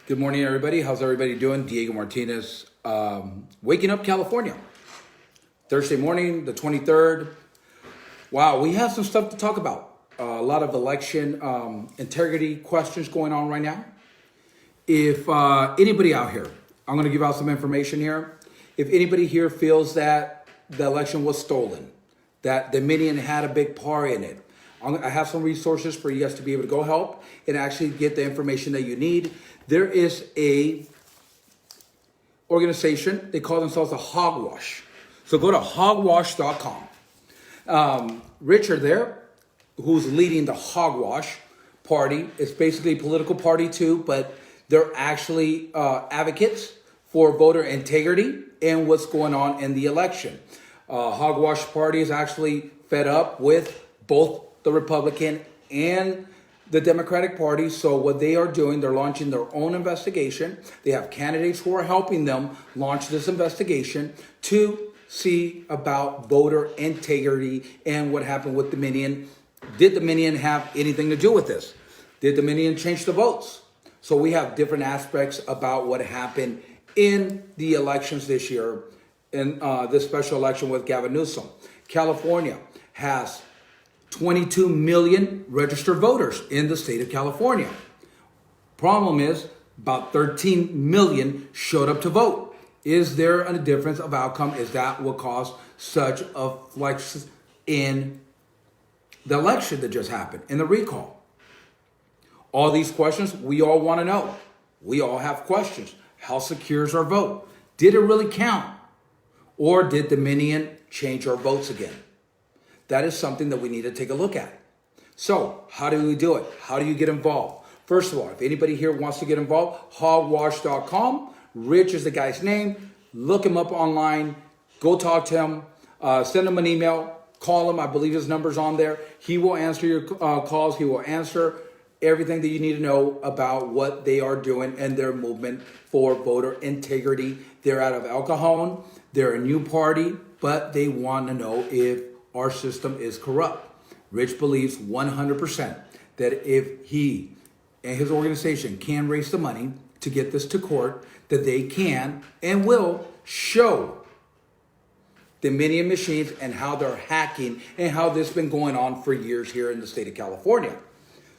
Good morning, everybody. How's everybody doing? Diego Martinez, waking up California. Thursday morning, the 23rd. Wow, we have some stuff to talk about. A lot of election integrity questions going on right now. If anybody out here, I'm going to give out some information here. If anybody here feels that the election was stolen, that Dominion had a big part in it, I have some resources for you guys to be able to go help and actually get the information that you need. There is a organization, they call themselves a Hogwash. So go to hogwash.com. Richard there, who's leading the Hogwash party, it's basically a political party too, but they're actually advocates for voter integrity and what's going on in the election. Hogwash party is actually fed up with both the Republican and the Democratic Party. So what they are doing, they're launching their own investigation. They have candidates who are helping them launch this investigation to see about voter integrity and what happened with Dominion. Did Dominion have anything to do with this? Did Dominion change the votes? So we have different aspects about what happened in the elections this year, in this special election with Gavin Newsom. California has 22 million registered voters in the state of California. Problem is, about 13 million showed up to vote. Is there a difference of outcome? Is that what caused such a flex in the election that just happened, in the recall? All these questions, we all want to know. We all have questions. How secure is our vote? Did it really count? Or did Dominion change our votes again? That is something that we need to take a look at. So how do we do it? How do you get involved? First of all, if anybody here wants to get involved, hogwash.com. Rich is the guy's name. Look him up online. Go talk to him. Send him an email. Call him. I believe his number's on there. He will answer your calls. He will answer everything that you need to know about what they are doing and their movement for voter integrity. They're out of El Cajon. They're a new party, but they want to know if our system is corrupt. Rich believes 100% that if he and his organization can raise the money to get this to court, that they can and will show Dominion machines and how they're hacking and how this has been going on for years here in the state of California.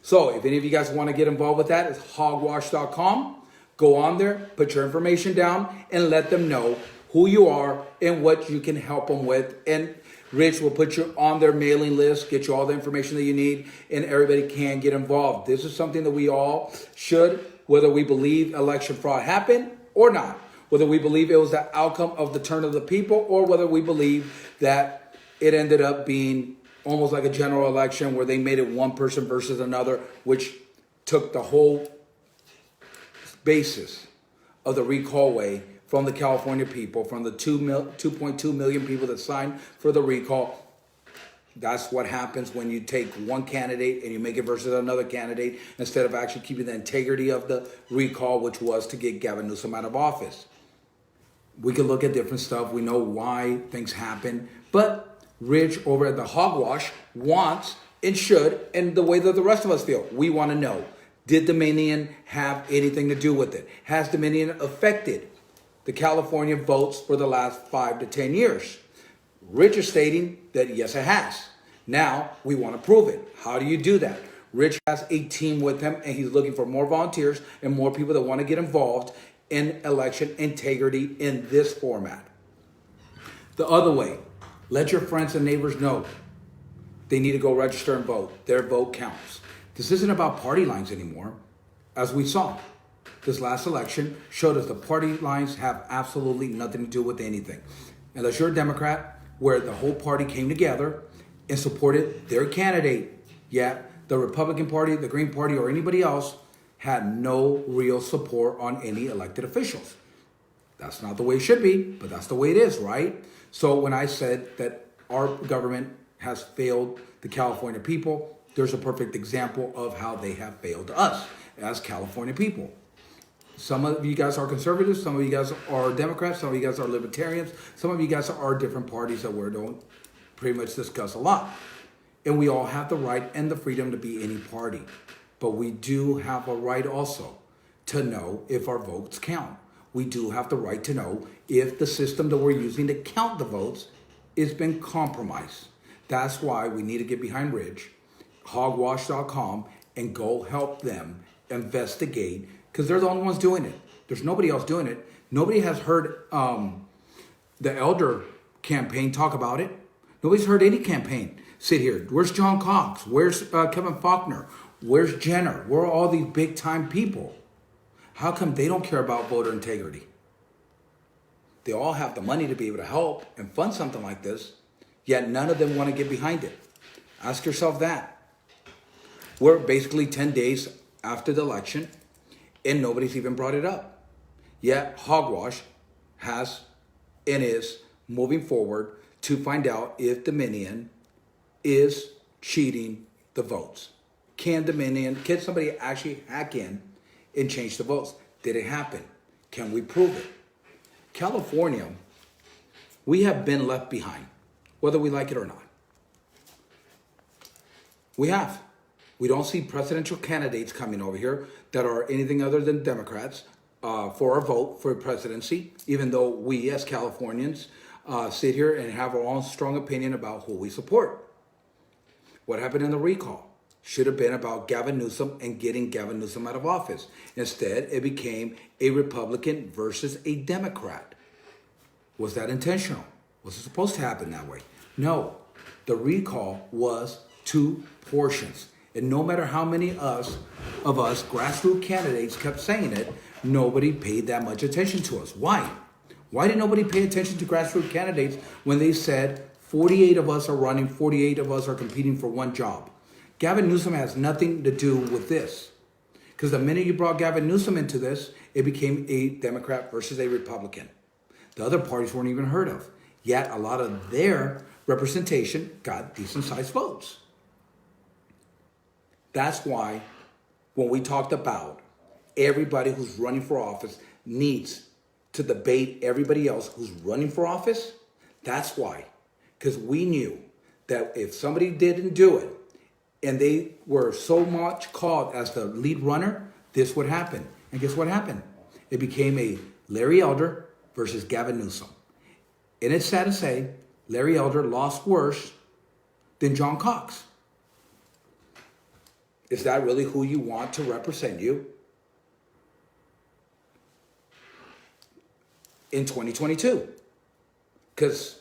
So if any of you guys want to get involved with that, it's hogwash.com. Go on there, put your information down, and let them know who you are and what you can help them with. And Rich will put you on their mailing list, get you all the information that you need, and everybody can get involved. This is something that we all should, whether we believe election fraud happened or not, whether we believe it was the outcome of the turn of the people, or whether we believe that it ended up being almost like a general election where they made it one person versus another, which took the whole basis of the recall away from the California people, from the 2.2 million people that signed for the recall. That's what happens when you take one candidate and you make it versus another candidate instead of actually keeping the integrity of the recall, which was to get Gavin Newsom out of office. We can look at different stuff. We know why things happen. But Rich over at the Hogwash wants and should, and the way that the rest of us feel, we want to know, did Dominion have anything to do with it? Has Dominion affected the California votes for the last 5 to 10 years? Rich is stating that yes, it has. Now we want to prove it. How do you do that? Rich has a team with him, and he's looking for more volunteers and more people that want to get involved in election integrity in this format. The other way, let your friends and neighbors know they need to go register and vote. Their vote counts. This isn't about party lines anymore, as we saw. This last election showed us the party lines have absolutely nothing to do with anything. Unless you're a Democrat, where the whole party came together and supported their candidate, yet the Republican Party, the Green Party, or anybody else had no real support on any elected officials. That's not the way it should be, but that's the way it is, right? So when I said that our government has failed the California people, there's a perfect example of how they have failed us as California people. Some of you guys are conservatives, some of you guys are Democrats, some of you guys are libertarians, some of you guys are different parties that we don't pretty much discuss a lot. And we all have the right and the freedom to be any party. But we do have a right also to know if our votes count. We do have the right to know if the system that we're using to count the votes has been compromised. That's why we need to get behind Ridge, hogwash.com, and go help them investigate, because they're the only ones doing it. There's nobody else doing it. Nobody has heard the Elder campaign talk about it. Nobody's heard any campaign sit here. Where's John Cox? Where's Kevin Faulconer? Where's Jenner? Where are all these big time people? How come they don't care about voter integrity? They all have the money to be able to help and fund something like this, yet none of them want to get behind it. Ask yourself that. We're basically 10 days after the election, and nobody's even brought it up. Yet Hogwash has and is moving forward to find out if Dominion is cheating the votes. Can somebody actually hack in and change the votes? Did it happen? Can we prove it? California, we have been left behind, whether we like it or not. We have. We don't see presidential candidates coming over here that are anything other than Democrats for our vote for presidency, even though we as Californians sit here and have our own strong opinion about who we support. What happened in the recall should have been about Gavin Newsom and getting Gavin Newsom out of office. Instead, it became a Republican versus a Democrat. Was that intentional? Was it supposed to happen that way? No. The recall was two portions. And no matter how many of us grassroots candidates kept saying it, nobody paid that much attention to us. Why? Why did nobody pay attention to grassroots candidates when they said 48 of us are running, 48 of us are competing for one job? Gavin Newsom has nothing to do with this. Because the minute you brought Gavin Newsom into this, it became a Democrat versus a Republican. The other parties weren't even heard of. Yet a lot of their representation got decent-sized votes. That's why when we talked about everybody who's running for office needs to debate everybody else who's running for office, that's why. Because we knew that if somebody didn't do it, and they were so much called as the lead runner, this would happen. And guess what happened? It became a Larry Elder versus Gavin Newsom. And it's sad to say, Larry Elder lost worse than John Cox. Is that really who you want to represent you in 2022? Because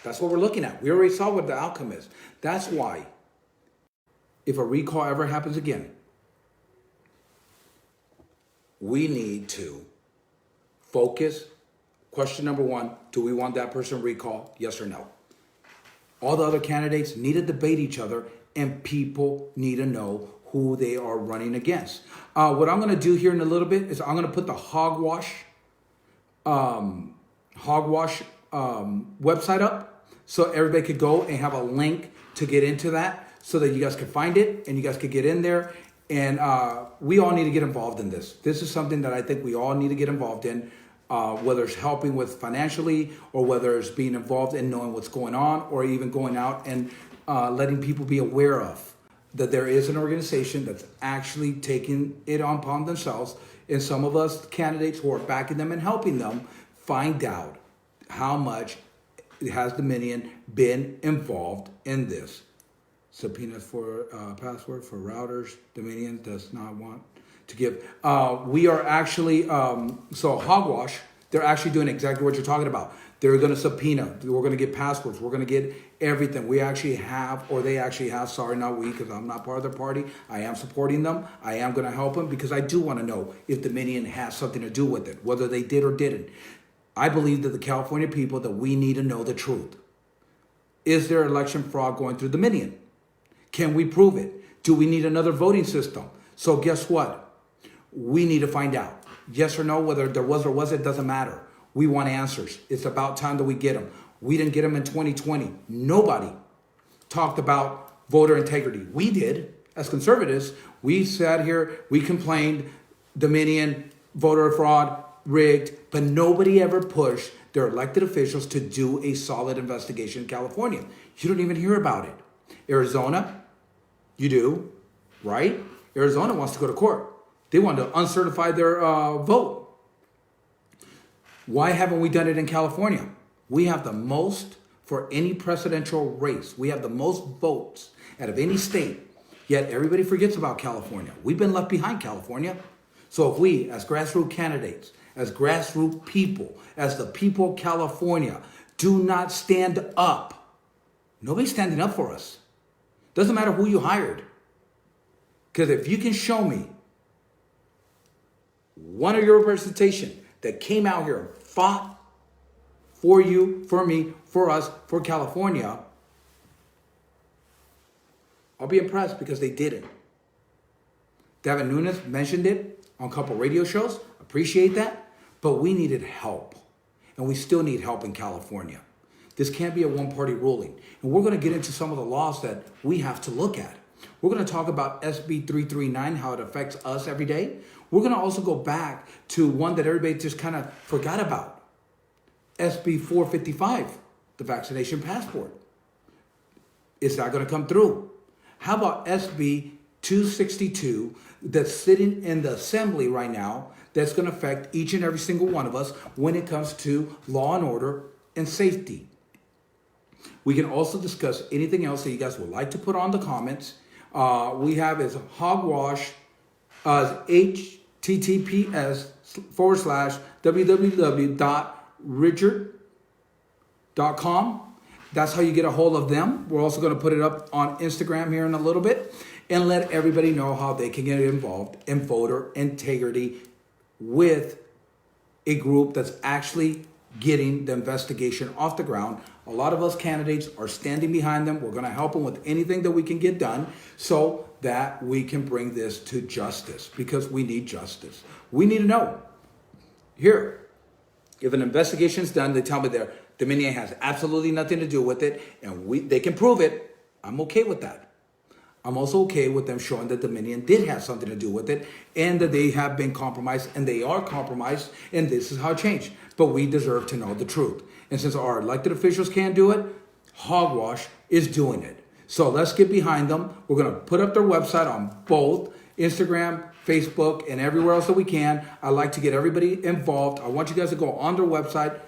that's what we're looking at. We already saw what the outcome is. That's why, if a recall ever happens again, we need to focus. Question number one, do we want that person recalled? Yes or no? All the other candidates need to debate each other, and people need to know who they are running against. What I'm going to do here in a little bit is I'm going to put the Hogwash website up so everybody could go and have a link to get into that, so that you guys can find it and you guys could get in there. And we all need to get involved in this. This is something that I think we all need to get involved in, whether it's helping with financially or whether it's being involved in knowing what's going on, or even going out and letting people be aware of that there is an organization that's actually taking it upon themselves. And some of us candidates who are backing them and helping them find out how much has Dominion been involved in this. Subpoenas for password for routers. Dominion does not want to give. We are actually, so Hogwash, they're actually doing exactly what you're talking about. They're going to subpoena. We're going to get passwords. We're going to get everything. We actually have, or they actually have, sorry, not we, because I'm not part of their party. I am supporting them. I am going to help them because I do want to know if Dominion has something to do with it, whether they did or didn't. I believe that the California people, that we need to know the truth. Is there election fraud going through Dominion? Can we prove it? Do we need another voting system? So guess what? We need to find out. Yes or no, whether there was or wasn't, it doesn't matter. We want answers. It's about time that we get them. We didn't get them in 2020. Nobody talked about voter integrity. We did. As conservatives, we sat here, we complained, Dominion, voter fraud, rigged, but nobody ever pushed their elected officials to do a solid investigation in California. You don't even hear about it. Arizona, you do, right? Arizona wants to go to court. They wanted to uncertify their vote. Why haven't we done it in California? We have the most for any presidential race. We have the most votes out of any state. Yet everybody forgets about California. We've been left behind, California. So if we, as grassroots candidates, as grassroots people, as the people of California, do not stand up, nobody's standing up for us. Doesn't matter who you hired. Because if you can show me one of your representation that came out here and fought for you, for me, for us, for California, I'll be impressed, because they didn't. Devin Nunes mentioned it on a couple radio shows. Appreciate that. But we needed help. And we still need help in California. This can't be a one-party ruling. And we're going to get into some of the laws that we have to look at. We're going to talk about SB 339, how it affects us every day. We're going to also go back to one that everybody just kind of forgot about. SB 455, the vaccination passport. Is that going to come through? How about SB 262 that's sitting in the assembly right now that's going to affect each and every single one of us when it comes to law and order and safety? We can also discuss anything else that you guys would like to put on the comments. We have is hogwash, https://www.richard.com. That's how you get a hold of them. We're also going to put it up on Instagram here in a little bit and let everybody know how they can get involved in voter integrity with a group that's actually getting the investigation off the ground. A lot of us candidates are standing behind them. We're going to help them with anything that we can get done so that we can bring this to justice, because we need justice. We need to know. Here, if an investigation is done, they tell me their Dominion has absolutely nothing to do with it, and they can prove it. I'm okay with that. I'm also okay with them showing that Dominion did have something to do with it, and that they have been compromised, and they are compromised, and this is how it changed. But we deserve to know the truth. And since our elected officials can't do it, Hogwash is doing it. So let's get behind them. We're going to put up their website on both Instagram, Facebook, and everywhere else that we can. I like to get everybody involved. I want you guys to go on their website.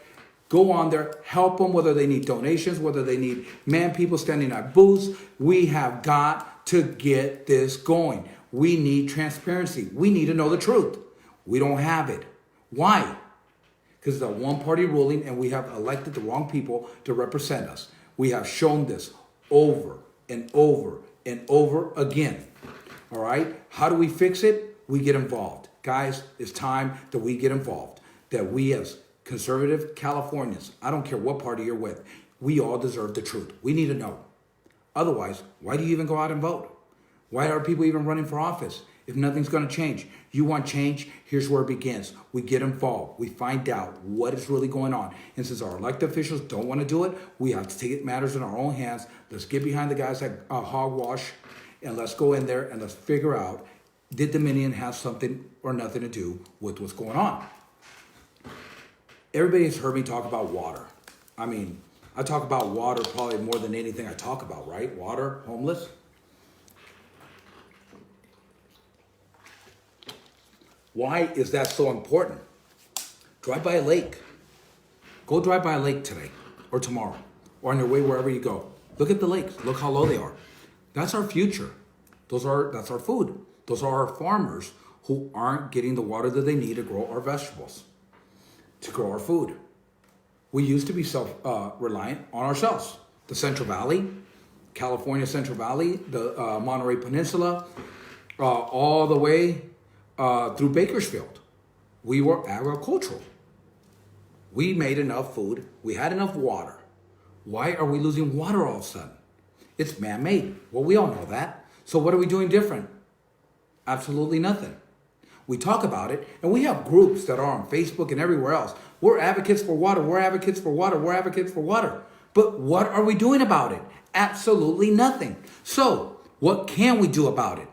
Go on there, help them, whether they need donations, whether they need people standing at booths. We have got to get this going. We need transparency. We need to know the truth. We don't have it. Why? Because it's a one-party ruling, and we have elected the wrong people to represent us. We have shown this over and over and over again. All right? How do we fix it? We get involved. Guys, it's time that we get involved. That we as conservative Californians, I don't care what party you're with, we all deserve the truth. We need to know. Otherwise, why do you even go out and vote? Why are people even running for office if nothing's going to change? You want change? Here's where it begins. We get involved. We find out what is really going on. And since our elected officials don't want to do it, we have to take matters in our own hands. Let's get behind the guys at Hogwash, and let's go in there and let's figure out, did Dominion have something or nothing to do with what's going on? Everybody has heard me talk about water. I mean, I talk about water probably more than anything I talk about, right? Water, homeless. Why is that so important? Drive by a lake. Go drive by a lake today or tomorrow or on your way wherever you go. Look at the lakes. Look how low they are. That's our future. That's our food. Those are our farmers who aren't getting the water that they need to grow our vegetables, to grow our food. We used to be self-reliant on ourselves. The Central Valley, California Central Valley, the Monterey Peninsula, all the way through Bakersfield. We were agricultural. We made enough food. We had enough water. Why are we losing water all of a sudden? It's man-made. Well, we all know that. So what are we doing different? Absolutely nothing. We talk about it, and we have groups that are on Facebook and everywhere else. We're advocates for water. We're advocates for water. We're advocates for water. But what are we doing about it? Absolutely nothing. So what can we do about it?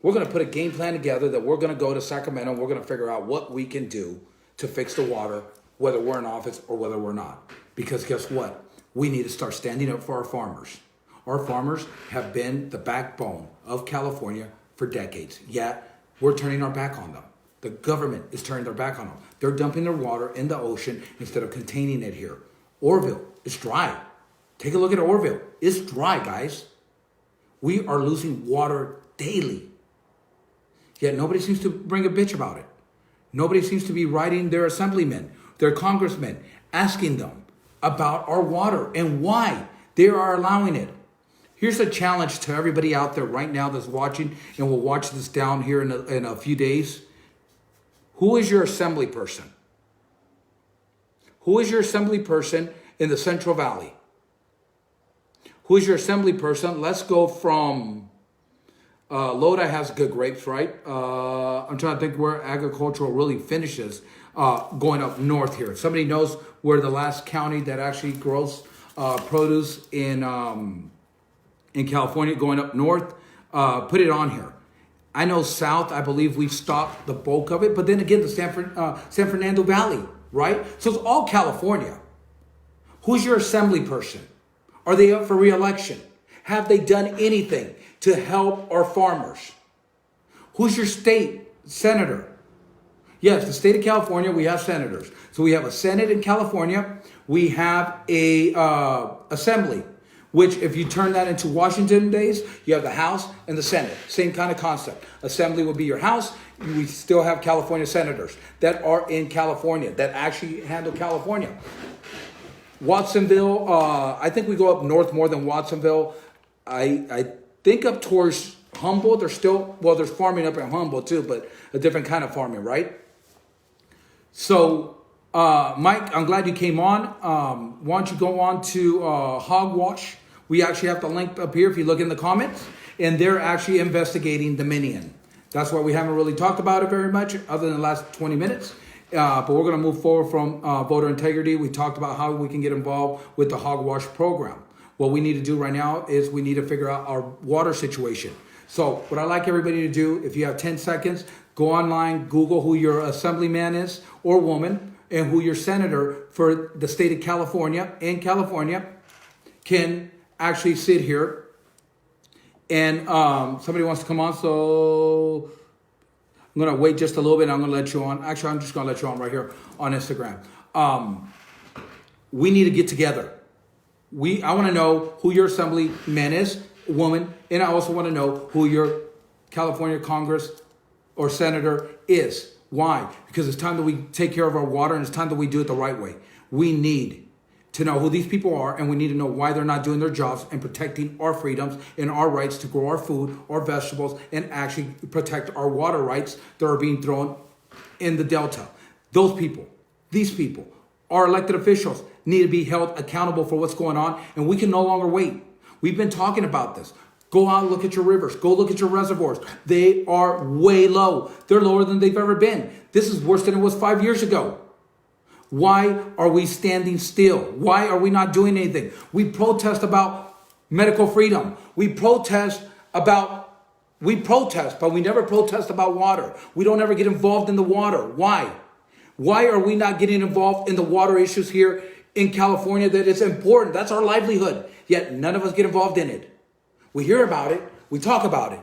We're going to put a game plan together that we're going to go to Sacramento. And we're going to figure out what we can do to fix the water, whether we're in office or whether we're not. Because guess what? We need to start standing up for our farmers. Our farmers have been the backbone of California for decades. Yet we're turning our back on them. The government is turning their back on them. They're dumping their water in the ocean instead of containing it here. Orville, it's dry. Take a look at Orville. It's dry, guys. We are losing water daily. Yet nobody seems to bring a bitch about it. Nobody seems to be writing their assemblymen, their congressmen, asking them about our water and why they are allowing it. Here's a challenge to everybody out there right now that's watching and will watch this down here in a few days. Who is your assembly person? Who is your assembly person in the Central Valley? Who is your assembly person? Let's go from Lodi has good grapes, right? I'm trying to think where agricultural really finishes going up north here. If somebody knows where the last county that actually grows produce in California going up north, put it on here. I know south, I believe we've stopped the bulk of it, but then again, the San Fernando Valley, right? So it's all California. Who's your assembly person? Are they up for re-election? Have they done anything to help our farmers? Who's your state senator? Yes, the state of California, we have senators. So we have a Senate in California. We have a assembly, which if you turn that into Washington days, you have the House and the Senate. Same kind of concept. Assembly will be your House. We still have California senators that are in California, that actually handle California. Watsonville, I think we go up north more than Watsonville. I think up towards Humboldt, there's farming up in Humboldt too, but a different kind of farming, right? So, Mike, I'm glad you came on. Why don't you go on to Hogwash? We actually have the link up here if you look in the comments, and they're actually investigating Dominion. That's why we haven't really talked about it very much other than the last 20 minutes. But we're going to move forward from voter integrity. We talked about how we can get involved with the Hogwash program. What we need to do right now is we need to figure out our water situation. So what I'd like everybody to do, if you have 10 seconds, go online, Google who your assemblyman is or woman and who your senator for the state of California in California can actually sit here. And somebody wants to come on, so I'm going to wait just a little bit and I'm going to let you on. Actually, I'm just going to let you on right here on Instagram. We need to get together. I want to know who your assemblyman is, woman, and I also want to know who your California Congress or senator is. Why? Because it's time that we take care of our water and it's time that we do it the right way. We need to know who these people are and we need to know why they're not doing their jobs and protecting our freedoms and our rights to grow our food, our vegetables, and actually protect our water rights that are being thrown in the Delta. Those people, these people, our elected officials need to be held accountable for what's going on, and we can no longer wait. We've been talking about this. Go out and look at your rivers. Go look at your reservoirs. They are way low. They're lower than they've ever been. This is worse than it was 5 years ago. Why are we standing still? Why are we not doing anything? We protest about medical freedom. We protest, but we never protest about water. We don't ever get involved in the water. Why? Why are we not getting involved in the water issues here in California that is important? That's our livelihood. Yet none of us get involved in it. We hear about it. We talk about it.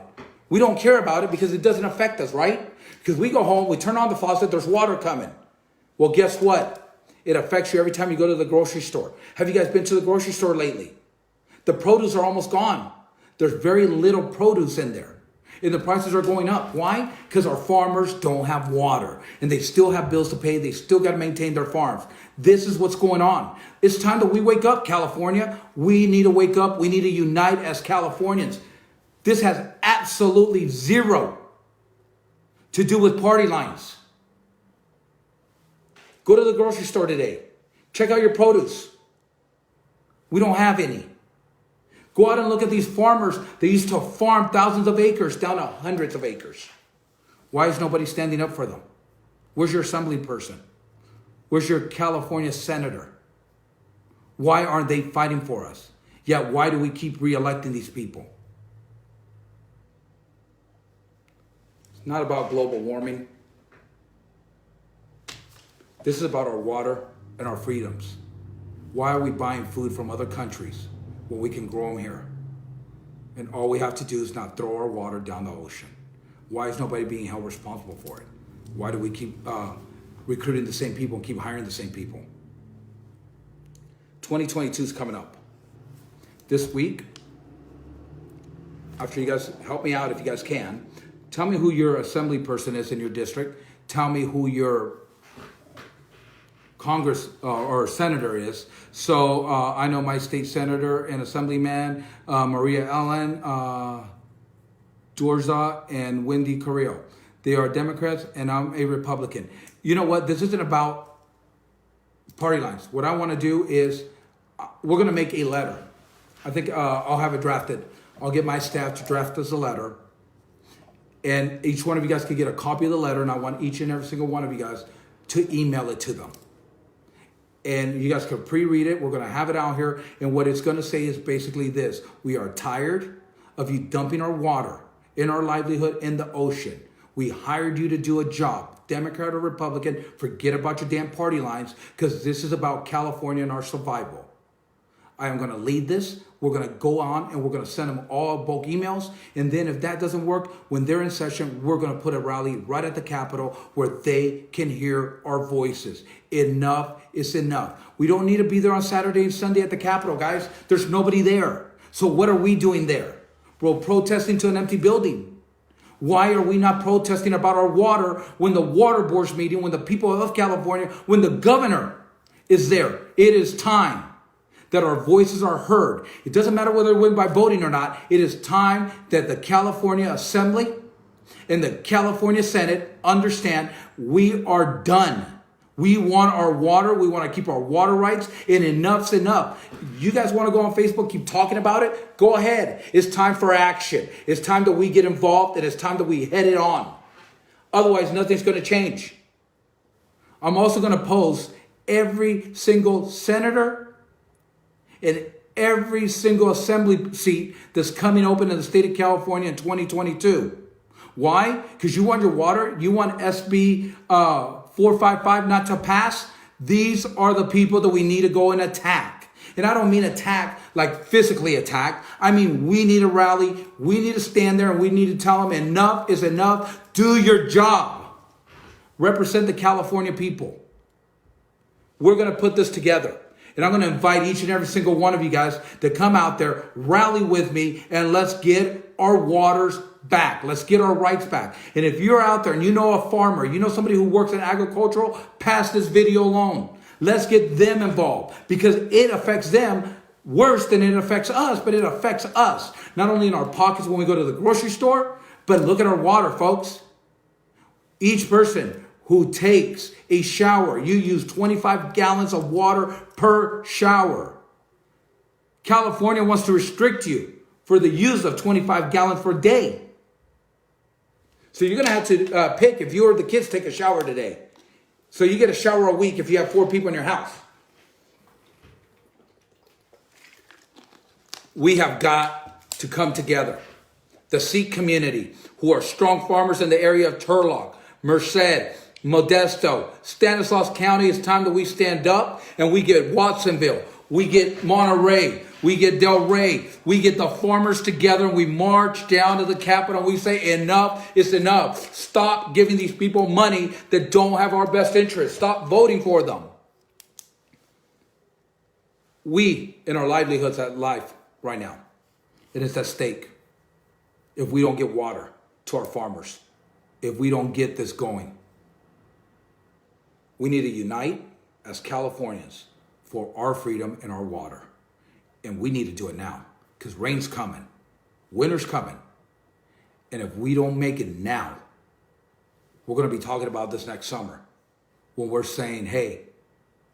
We don't care about it because it doesn't affect us, right? Because we go home, we turn on the faucet, there's water coming. Well, guess what? It affects you every time you go to the grocery store. Have you guys been to the grocery store lately? The produce are almost gone. There's very little produce in there. And the prices are going up. Why? Because our farmers don't have water. And they still have bills to pay. They still got to maintain their farms. This is what's going on. It's time that we wake up, California. We need to wake up. We need to unite as Californians. This has absolutely zero to do with party lines. Go to the grocery store today. Check out your produce. We don't have any. Go out and look at these farmers. They used to farm thousands of acres down to hundreds of acres. Why is nobody standing up for them? Where's your assembly person? Where's your California senator? Why aren't they fighting for us? Yet why do we keep re-electing these people? It's not about global warming. This is about our water and our freedoms. Why are we buying food from other countries when we can grow them here? And all we have to do is not throw our water down the ocean. Why is nobody being held responsible for it? Why do we keep recruiting the same people and keep hiring the same people? 2022 is coming up. This week, after you guys help me out if you guys can, tell me who your assembly person is in your district. Tell me who your Congress or senator is. So I know my state senator and assemblyman, Maria Ellen Dorza and Wendy Carrillo. They are Democrats and I'm a Republican. You know what? This isn't about party lines. What I want to do is we're going to make a letter. I think I'll have it drafted. I'll get my staff to draft us a letter. And each one of you guys can get a copy of the letter. And I want each and every single one of you guys to email it to them. And you guys can pre-read it. We're going to have it out here. And what it's going to say is basically this. We are tired of you dumping our water in our livelihood in the ocean. We hired you to do a job. Democrat or Republican, forget about your damn party lines because this is about California and our survival. I am going to lead this. We're going to go on and we're going to send them all bulk emails. And then if that doesn't work, when they're in session, we're going to put a rally right at the Capitol where they can hear our voices. Enough is enough. We don't need to be there on Saturday and Sunday at the Capitol, guys. There's nobody there. So what are we doing there? We're protesting to an empty building. Why are we not protesting about our water when the water board's meeting, when the people of California, when the governor is there? It is time that our voices are heard. It doesn't matter whether we win by voting or not. It is time that the California Assembly and the California Senate understand we are done. We want our water. We want to keep our water rights, and enough's enough. You guys want to go on Facebook, keep talking about it? Go ahead. It's time for action. It's time that we get involved, and it's time that we head it on. Otherwise, nothing's going to change. I'm also going to post every single senator and every single assembly seat that's coming open in the state of California in 2022. Why? Because you want your water. You want SB 455 not to pass. These are the people that we need to go and attack. And I don't mean attack like physically attack. I mean, we need a rally. We need to stand there and we need to tell them enough is enough. Do your job. Represent the California people. We're going to put this together. And I'm going to invite each and every single one of you guys to come out there, rally with me, and let's get our waters back. Let's get our rights back. And if you're out there and you know a farmer, you know somebody who works in agricultural, pass this video along. Let's get them involved because it affects them worse than it affects us, but it affects us. Not only in our pockets when we go to the grocery store, but look at our water, folks. Each person who takes a shower, you use 25 gallons of water per shower. California wants to restrict you for the use of 25 gallons per day. So you're going to have to pick if you or the kids take a shower today. So you get a shower a week if you have 4 people in your house. We have got to come together. The Sikh community, who are strong farmers in the area of Turlock, Merced, Modesto, Stanislaus County, it's time that we stand up and we get Watsonville, we get Monterey, we get Del Rey, we get the farmers together and we march down to the Capitol and we say enough is enough. Stop giving these people money that don't have our best interest. Stop voting for them. We, in our livelihoods at life right now, it is at stake if we don't get water to our farmers, if we don't get this going. We need to unite as Californians for our freedom and our water. And we need to do it now because rain's coming. Winter's coming. And if we don't make it now, we're going to be talking about this next summer when we're saying, hey,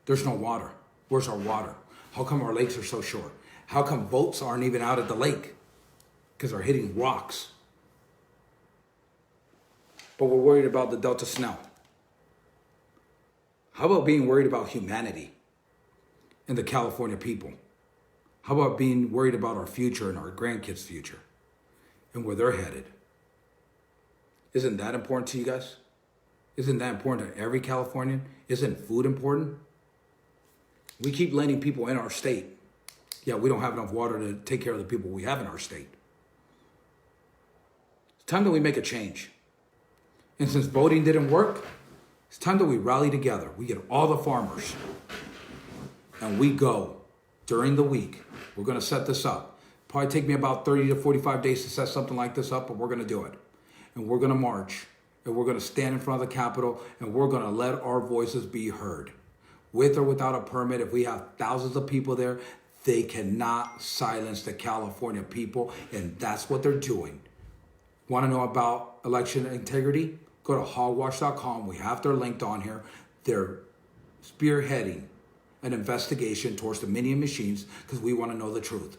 there's no water. Where's our water? How come our lakes are so short? How come boats aren't even out at the lake? Because they're hitting rocks. But we're worried about the Delta snow. How about being worried about humanity and the California people? How about being worried about our future and our grandkids' future and where they're headed? Isn't that important to you guys? Isn't that important to every Californian? Isn't food important? We keep letting people in our state. Yeah, we don't have enough water to take care of the people we have in our state. It's time that we make a change. And since voting didn't work, it's time that we rally together. We get all the farmers and we go during the week. We're going to set this up. Probably take me about 30 to 45 days to set something like this up, but we're going to do it. And we're going to march and we're going to stand in front of the Capitol and we're going to let our voices be heard. With or without a permit, if we have thousands of people there, they cannot silence the California people, and that's what they're doing. Want to know about election integrity? Go to hogwash.com. We have their linked on here. They're spearheading an investigation towards the Dominion machines because we want to know the truth.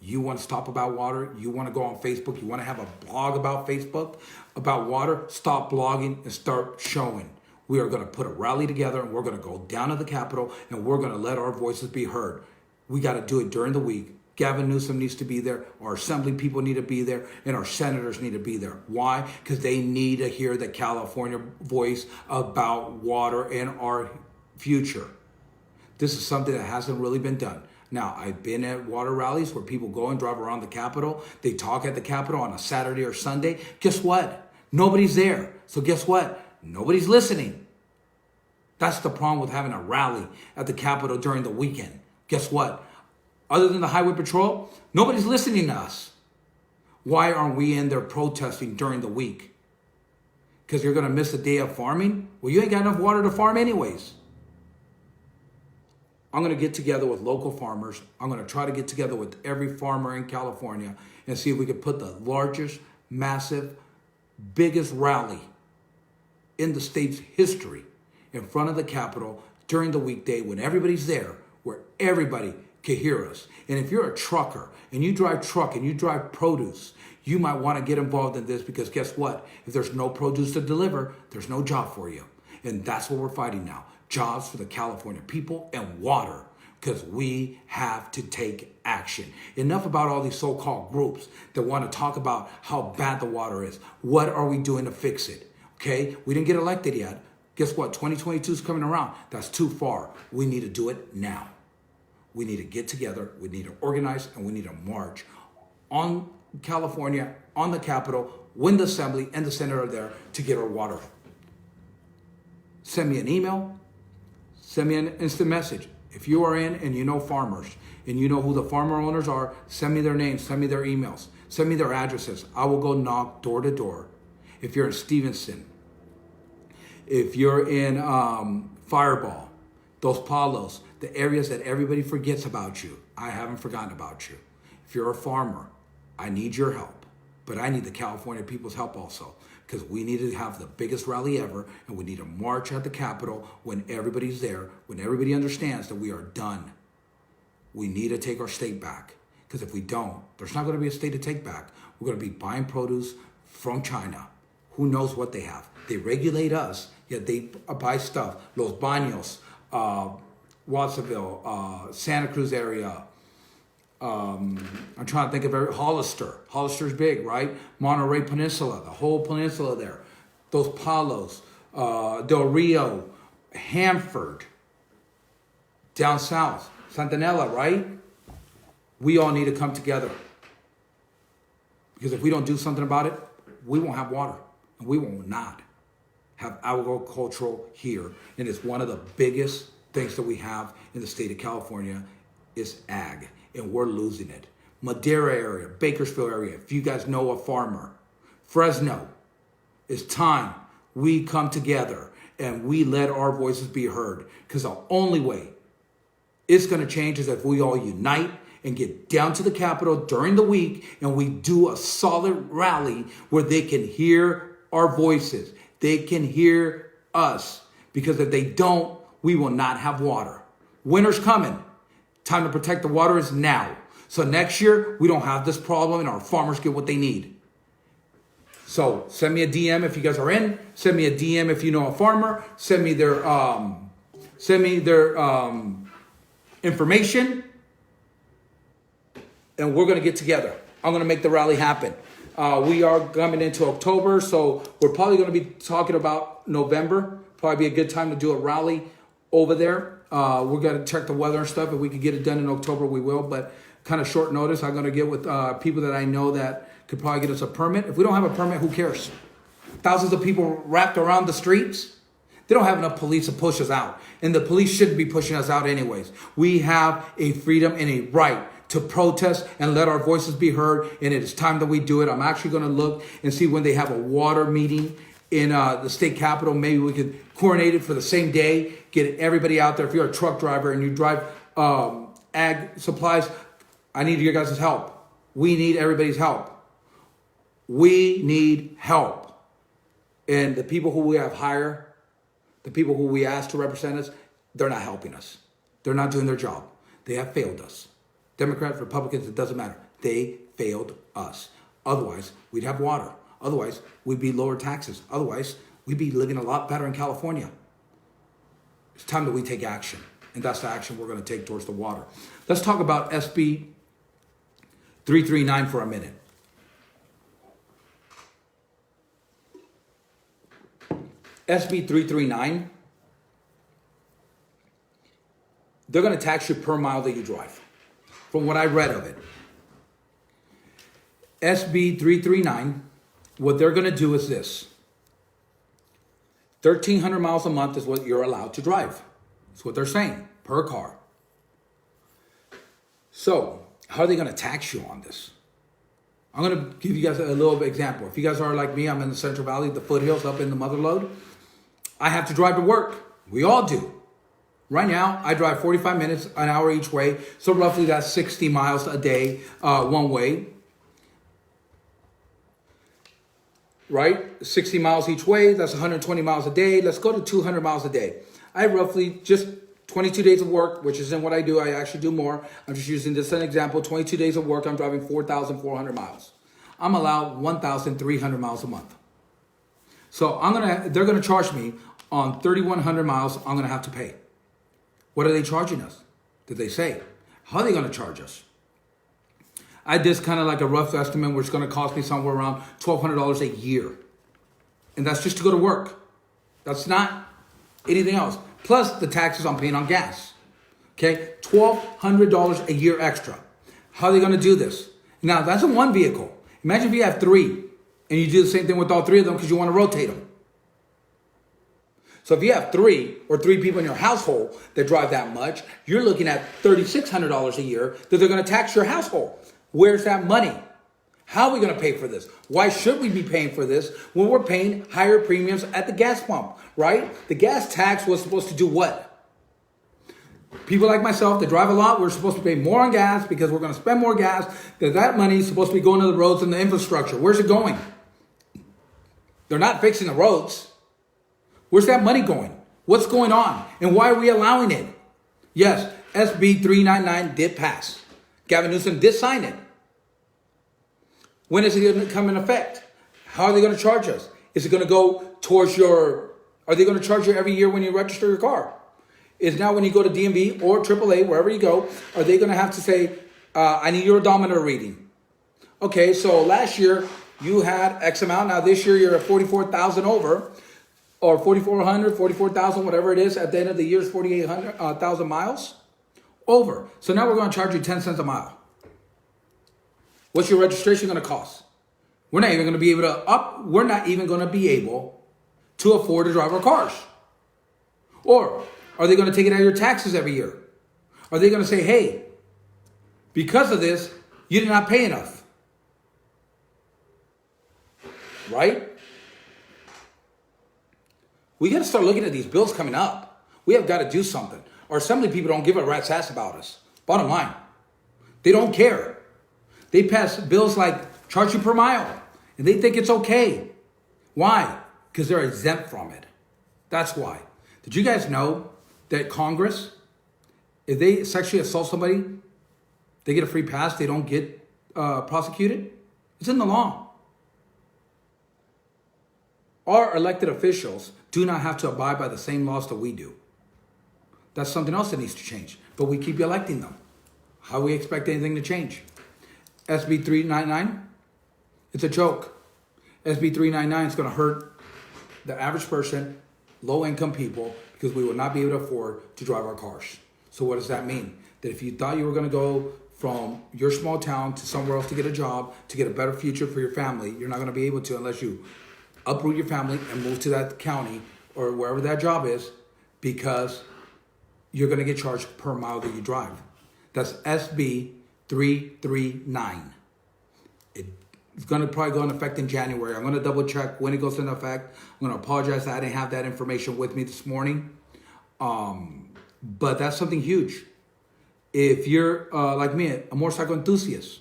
You want to stop about water? You want to go on Facebook? You want to have a blog about Facebook, about water? Stop blogging and start showing. We are going to put a rally together and we're going to go down to the Capitol and we're going to let our voices be heard. We got to do it during the week. Gavin Newsom needs to be there. Our assembly people need to be there. And our senators need to be there. Why? Because they need to hear the California voice about water and our future. This is something that hasn't really been done. Now, I've been at water rallies where people go and drive around the Capitol. They talk at the Capitol on a Saturday or Sunday. Guess what? Nobody's there. So guess what? Nobody's listening. That's the problem with having a rally at the Capitol during the weekend. Guess what? Other than the Highway Patrol, nobody's listening to us. Why aren't we in there protesting during the week? Because you're going to miss a day of farming? Well, you ain't got enough water to farm anyways. I'm going to get together with local farmers. I'm going to try to get together with every farmer in California and see if we can put the largest, massive, biggest rally in the state's history in front of the Capitol during the weekday when everybody's there, where everybody can hear us. And if you're a trucker and you drive truck and you drive produce, you might want to get involved in this because guess what? If there's no produce to deliver, there's no job for you. And that's what we're fighting now. Jobs for the California people and water, because we have to take action. Enough about all these so-called groups that want to talk about how bad the water is. What are we doing to fix it? Okay, we didn't get elected yet. Guess what? 2022 is coming around. That's too far. We need to do it now. We need to get together. We need to organize, and we need to march on California, on the Capitol, when the Assembly and the Senate are there to get our water. Send me an email. Send me an instant message. If you are in and you know farmers and you know who the farmer owners are, send me their names, send me their emails, send me their addresses. I will go knock door to door. If you're in Stevenson, if you're in Fireball, Dos Palos, the areas that everybody forgets about you, I haven't forgotten about you. If you're a farmer, I need your help, but I need the California people's help also. Because we need to have the biggest rally ever, and we need to march at the Capitol when everybody's there, when everybody understands that we are done. We need to take our state back. Because if we don't, there's not going to be a state to take back. We're going to be buying produce from China. Who knows what they have? They regulate us, yet they buy stuff. Los Baños, Watsonville, Santa Cruz area. I'm trying to think of Hollister. Hollister's big, right? Monterey Peninsula, the whole peninsula there. Those Palos, Del Rio, Hanford, down south, Santanella, right? We all need to come together. Because if we don't do something about it, we won't have water. And we will not have agricultural here. And it's one of the biggest things that we have in the state of California is ag. And we're losing it. Madera area, Bakersfield area, if you guys know a farmer, Fresno, it's time we come together and we let our voices be heard. Because the only way it's going to change is if we all unite and get down to the Capitol during the week and we do a solid rally where they can hear our voices. They can hear us. Because if they don't, we will not have water. Winter's coming. Time to protect the water is now. So next year, we don't have this problem and our farmers get what they need. So send me a DM if you guys are in. Send me a DM if you know a farmer. Send me their information. And we're going to get together. I'm going to make the rally happen. We are coming into October, so we're probably going to be talking about November. Probably be a good time to do a rally over there. We're going to check the weather and stuff. If we could get it done in October, we will. But kind of short notice, I'm going to get with people that I know that could probably get us a permit. If we don't have a permit, who cares? thousands of people wrapped around the streets. They don't have enough police to push us out. And the police shouldn't be pushing us out anyways. We have a freedom and a right to protest and let our voices be heard. And it is time that we do it. I'm actually going to look and see when they have a water meeting in the state capitol. Maybe we could coordinate it for the same day. Get everybody out there. If you're a truck driver and you drive ag supplies, I need your guys' help. We need everybody's help. We need help. And the people who we have hired, the people who we ask to represent us, they're not helping us. They're not doing their job. They have failed us. Democrats, Republicans, it doesn't matter. They failed us. Otherwise, we'd have water. Otherwise, we'd be lower taxes. Otherwise, we'd be living a lot better in California. It's time that we take action. And that's the action we're going to take towards the water. Let's talk about SB 339 for a minute. SB 339, they're going to tax you per mile that you drive, from what I read of it. SB 339, what they're going to do is this. 1,300 miles a month is what you're allowed to drive. That's what they're saying, per car. So, how are they going to tax you on this? I'm going to give you guys a little example. If you guys are like me, I'm in the Central Valley, the foothills up in the Motherlode. I have to drive to work. We all do. Right now, I drive 45 minutes, an hour each way. So roughly that's 60 miles a day, one way. Right? 60 miles each way. That's 120 miles a day. Let's go to 200 miles a day. I have roughly just 22 days of work, which isn't what I do. I actually do more. I'm just using this as an example. 22 days of work, I'm driving 4,400 miles. I'm allowed 1,300 miles a month. So they're going to charge me on 3,100 miles. I'm going to have to pay. What are they charging us? Did they say? How are they going to charge us? I did kind of like a rough estimate, which is going to cost me somewhere around $1,200 a year. And that's just to go to work. That's not anything else. Plus the taxes I'm paying on gas. Okay? $1,200 a year extra. How are they going to do this? Now, that's in one vehicle. Imagine if you have three and you do the same thing with all three of them because you want to rotate them. So if you have three people in your household that drive that much, you're looking at $3,600 a year that they're going to tax your household. Where's that money? How are we going to pay for this? Why should we be paying for this when we're paying higher premiums at the gas pump, right? The gas tax was supposed to do what? People like myself that drive a lot, we're supposed to pay more on gas because we're going to spend more gas. That money is supposed to be going to the roads and the infrastructure. Where's it going? They're not fixing the roads. Where's that money going? What's going on? And why are we allowing it? Yes, SB 399 did pass. Gavin Newsom did sign it. When is it going to come in effect? How are they going to charge us? Is it going to go towards are they going to charge you every year when you register your car? Is now when you go to DMV or AAA, wherever you go, are they going to have to say, I need your odometer reading? Okay, so last year you had X amount. Now this year you're at 44,000 over, or 4,400, 44,000, whatever it is. At the end of the year is 48,000 miles over. So now we're going to charge you 10 cents a mile. What's your registration going to cost? We're not even going to be able to afford to drive our cars. Or are they going to take it out of your taxes every year? Are they going to say, hey, because of this, you did not pay enough? Right? We got to start looking at these bills coming up. We have got to do something. Our assembly people don't give a rat's ass about us. Bottom line. They don't care. They pass bills like charge you per mile. And they think it's okay. Why? Because they're exempt from it. That's why. Did you guys know that Congress, if they sexually assault somebody, they get a free pass, they don't get prosecuted? It's in the law. Our elected officials do not have to abide by the same laws that we do. That's something else that needs to change. But we keep electing them. How do we expect anything to change? SB 399, it's a joke. SB 399 is going to hurt the average person, low-income people, because we will not be able to afford to drive our cars. So what does that mean? That if you thought you were going to go from your small town to somewhere else to get a job, to get a better future for your family, you're not going to be able to unless you uproot your family and move to that county or wherever that job is, because you're going to get charged per mile that you drive. That's SB 339. It's going to probably go into effect in January. I'm going to double check when it goes into effect. I'm going to apologize that I didn't have that information with me this morning. But that's something huge. If you're like me, a motorcycle enthusiast,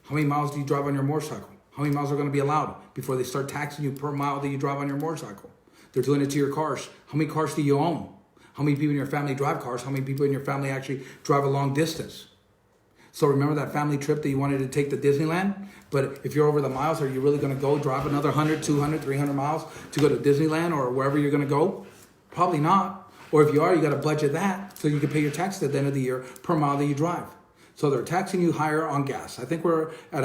how many miles do you drive on your motorcycle? How many miles are going to be allowed before they start taxing you per mile that you drive on your motorcycle? They're doing it to your cars. How many cars do you own? How many people in your family drive cars? How many people in your family actually drive a long distance? So remember that family trip that you wanted to take to Disneyland? But if you're over the miles, are you really going to go drive another 100, 200, 300 miles to go to Disneyland or wherever you're going to go? Probably not. Or if you are, you got to budget that so you can pay your taxes at the end of the year per mile that you drive. So they're taxing you higher on gas. I think we're at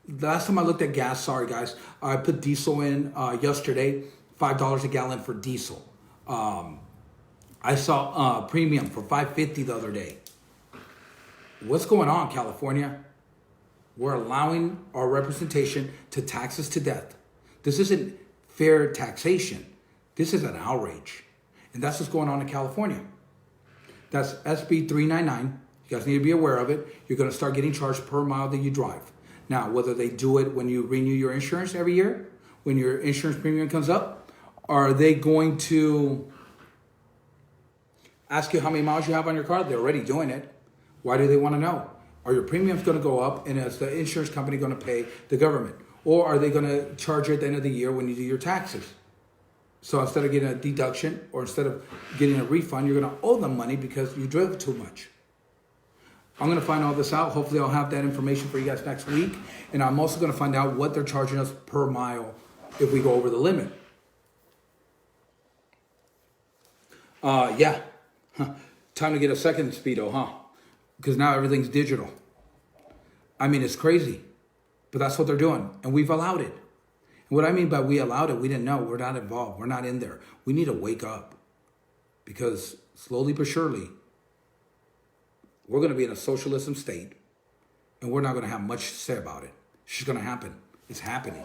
last time I looked at gas, sorry guys, I put diesel in yesterday, $5 a gallon for diesel. I saw premium for $5.50 the other day. What's going on, California? We're allowing our representation to tax us to death. This isn't fair taxation. This is an outrage. And that's what's going on in California. That's SB 399. You guys need to be aware of it. You're going to start getting charged per mile that you drive. Now, whether they do it when you renew your insurance every year, when your insurance premium comes up, are they going to ask you how many miles you have on your car? They're already doing it. Why do they want to know? Are your premiums going to go up, and is the insurance company going to pay the government? Or are they going to charge you at the end of the year when you do your taxes? So instead of getting a deduction or instead of getting a refund, you're going to owe them money because you drove too much. I'm going to find all this out. Hopefully I'll have that information for you guys next week. And I'm also going to find out what they're charging us per mile if we go over the limit. Yeah. Time to get a second Speedo, huh? Because now everything's digital. I mean, it's crazy. But that's what they're doing. And we've allowed it. And what I mean by we allowed it, we didn't know. We're not involved. We're not in there. We need to wake up. Because slowly but surely, we're going to be in a socialism state. And we're not going to have much to say about it. It's just going to happen. It's happening.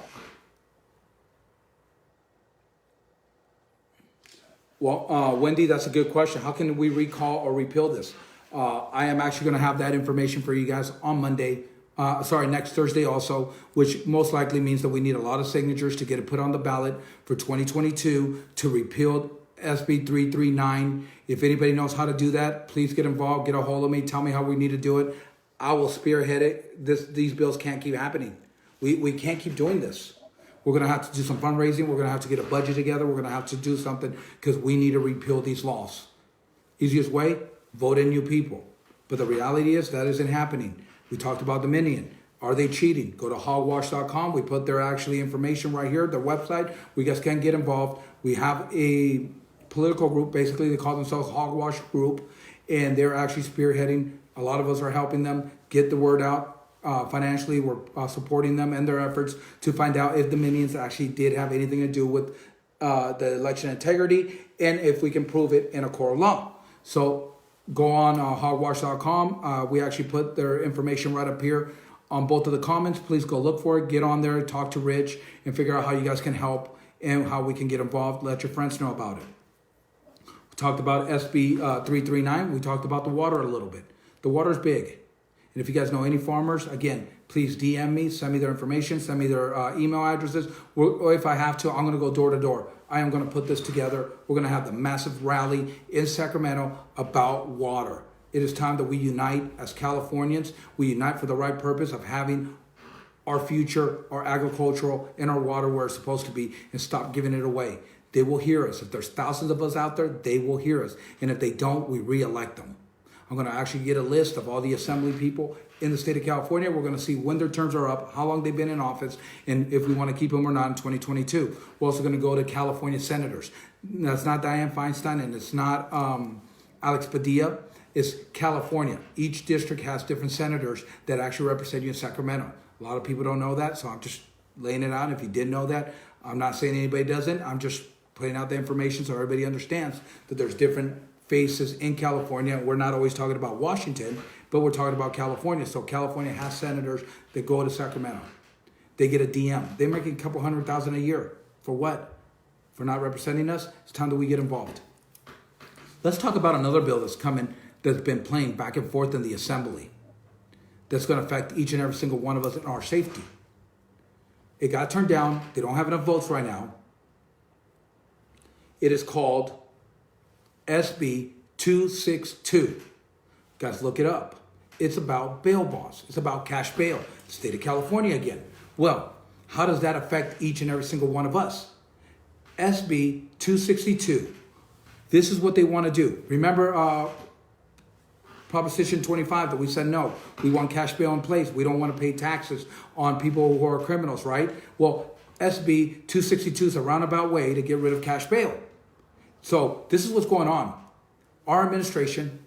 Well, Wendy, that's a good question. How can we recall or repeal this? I am actually going to have that information for you guys on Monday. Next Thursday also, which most likely means that we need a lot of signatures to get it put on the ballot for 2022 to repeal SB 339. If anybody knows how to do that, please get involved, get a hold of me, tell me how we need to do it. I will spearhead it. These bills can't keep happening. We can't keep doing this. We're going to have to do some fundraising. We're going to have to get a budget together. We're going to have to do something because we need to repeal these laws. Easiest way, vote in new people. But the reality is that isn't happening. We talked about Dominion. Are they cheating? Go to hogwash.com. We put their actually information right here, their website. We guys can get involved. We have a political group, basically they call themselves Hogwash Group, and they're actually spearheading. A lot of us are helping them get the word out financially. We're supporting them and their efforts to find out if Dominions actually did have anything to do with the election integrity and if we can prove it in a court of law. So go on hogwash.com. We actually put their information right up here on both of the comments. Please go look for it. Get on there, talk to Rich, and figure out how you guys can help and how we can get involved. Let your friends know about it. We talked about SB 339. We talked about the water a little bit. The water's big. And if you guys know any farmers, again, please DM me, send me their information, send me their email addresses. Or if I have to, I'm going to go door to door. I am going to put this together. We're going to have the massive rally in Sacramento about water. It is time that we unite as Californians. We unite for the right purpose of having our future, our agricultural, and our water where it's supposed to be and stop giving it away. They will hear us. If there's thousands of us out there, they will hear us. And if they don't, we re-elect them. I'm going to actually get a list of all the assembly people in the state of California. We're going to see when their terms are up, how long they've been in office, and if we want to keep them or not in 2022. We're also going to go to California senators. That's not Dianne Feinstein, and it's not Alex Padilla. It's California. Each district has different senators that actually represent you in Sacramento. A lot of people don't know that, so I'm just laying it out. If you didn't know that, I'm not saying anybody doesn't. I'm just putting out the information so everybody understands that there's different faces in California. We're not always talking about Washington, but we're talking about California. So California has senators that go to Sacramento. they get a DM. They're making a couple $100,000 a year. For what? For not representing us? It's time that we get involved. Let's talk about another bill that's coming, that's been playing back and forth in the assembly, that's going to affect each and every single one of us in our safety. It got turned down. They don't have enough votes right now. It is called SB 262. Guys, look it up. It's about bail bonds. It's about cash bail. State of California again. Well, how does that affect each and every single one of us? SB 262. This is what they want to do. Remember Proposition 25 that we said no. We want cash bail in place. We don't want to pay taxes on people who are criminals, right? Well, SB 262 is a roundabout way to get rid of cash bail. So this is what's going on. Our administration,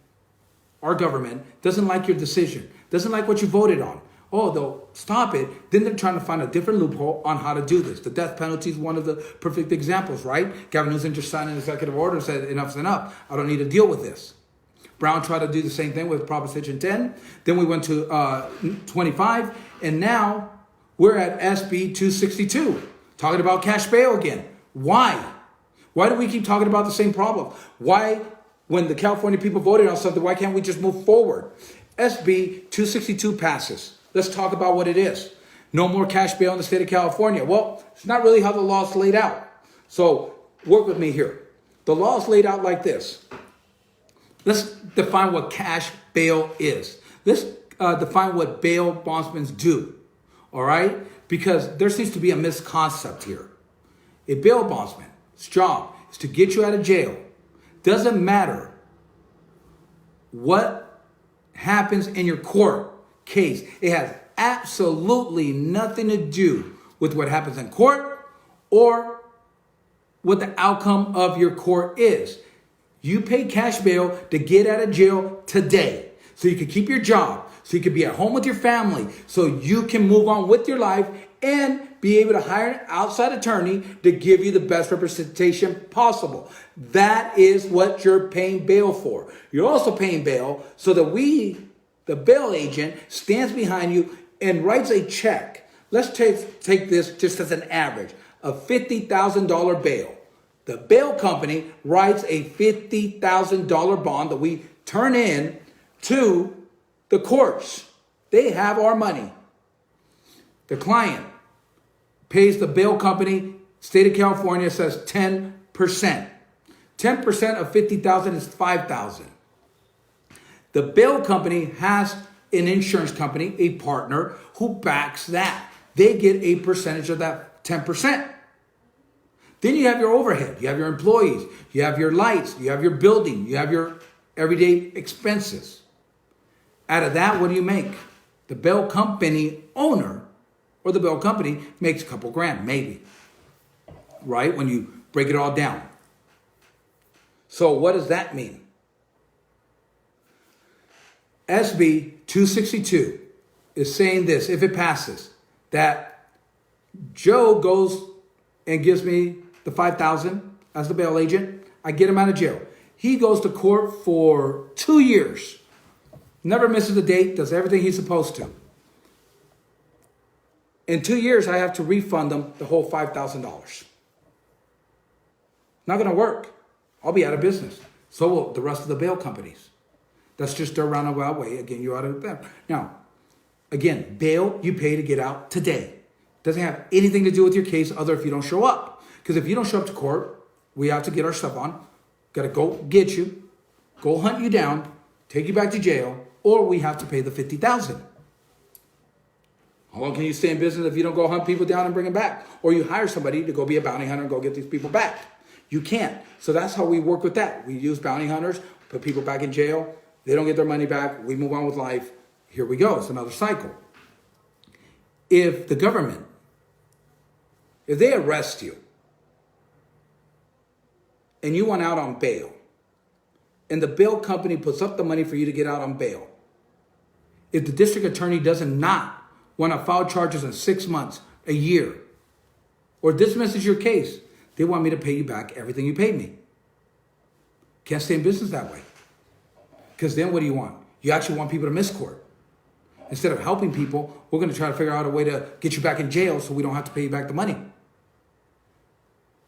our government doesn't like your decision, doesn't like what you voted on. Oh, they'll stop it. Then they're trying to find a different loophole on how to do this. The death penalty is one of the perfect examples, right? Gavin Newsom just signed an executive order and said enough's enough. I don't need to deal with this. Brown tried to do the same thing with Proposition 10. Then we went to 25. And now we're at SB 262, talking about cash bail again. Why? Why do we keep talking about the same problem? Why, when the California people voted on something, why can't we just move forward? SB 262 passes. Let's talk about what it is. No more cash bail in the state of California. Well, it's not really how the law is laid out. So work with me here. The law is laid out like this. Let's define what cash bail is. Let's define what bail bondsmen do. All right? Because there seems to be a misconcept here. A bail bondsman's job is to get you out of jail. Doesn't matter what happens in your court case. It has absolutely nothing to do with what happens in court or what the outcome of your court is. You pay cash bail to get out of jail today so you can keep your job, so you can be at home with your family, so you can move on with your life and be able to hire an outside attorney to give you the best representation possible. That is what you're paying bail for. You're also paying bail so that the bail agent, stands behind you and writes a check. Let's take this just as an average, a $50,000 bail. The bail company writes a $50,000 bond that we turn in to the courts. They have our money. The client pays the bail company, state of California says 10%. 10% of $50,000 is $5,000. The bail company has an insurance company, a partner, who backs that. They get a percentage of that 10%. Then you have your overhead, you have your employees, you have your lights, you have your building, you have your everyday expenses. Out of that, what do you make? The bail company owner or the bail company makes a couple grand, maybe, right? When you break it all down. So what does that mean? SB 262 is saying this, if it passes, that Joe goes and gives me the $5,000 as the bail agent. I get him out of jail. He goes to court for 2 years. Never misses a date, does everything he's supposed to. In 2 years, I have to refund them the whole $5,000. Not going to work. I'll be out of business. So will the rest of the bail companies. That's just their roundabout way. Again, you're out of them. Now, again, bail you pay to get out today. Doesn't have anything to do with your case other if you don't show up. Because if you don't show up to court, we have to get our stuff on. Got to go get you, go hunt you down, take you back to jail, or we have to pay the $50,000. How long can you stay in business if you don't go hunt people down and bring them back? Or you hire somebody to go be a bounty hunter and go get these people back. You can't. So that's how we work with that. We use bounty hunters, put people back in jail. They don't get their money back. We move on with life. Here we go. It's another cycle. If the government, if they arrest you and you want out on bail, and the bail company puts up the money for you to get out on bail, if the district attorney doesn't not want to file charges in 6 months, a year, or dismisses your case, they want me to pay you back everything you paid me. Can't stay in business that way. Because then what do you want? You actually want people to miss court. Instead of helping people, we're going to try to figure out a way to get you back in jail so we don't have to pay you back the money.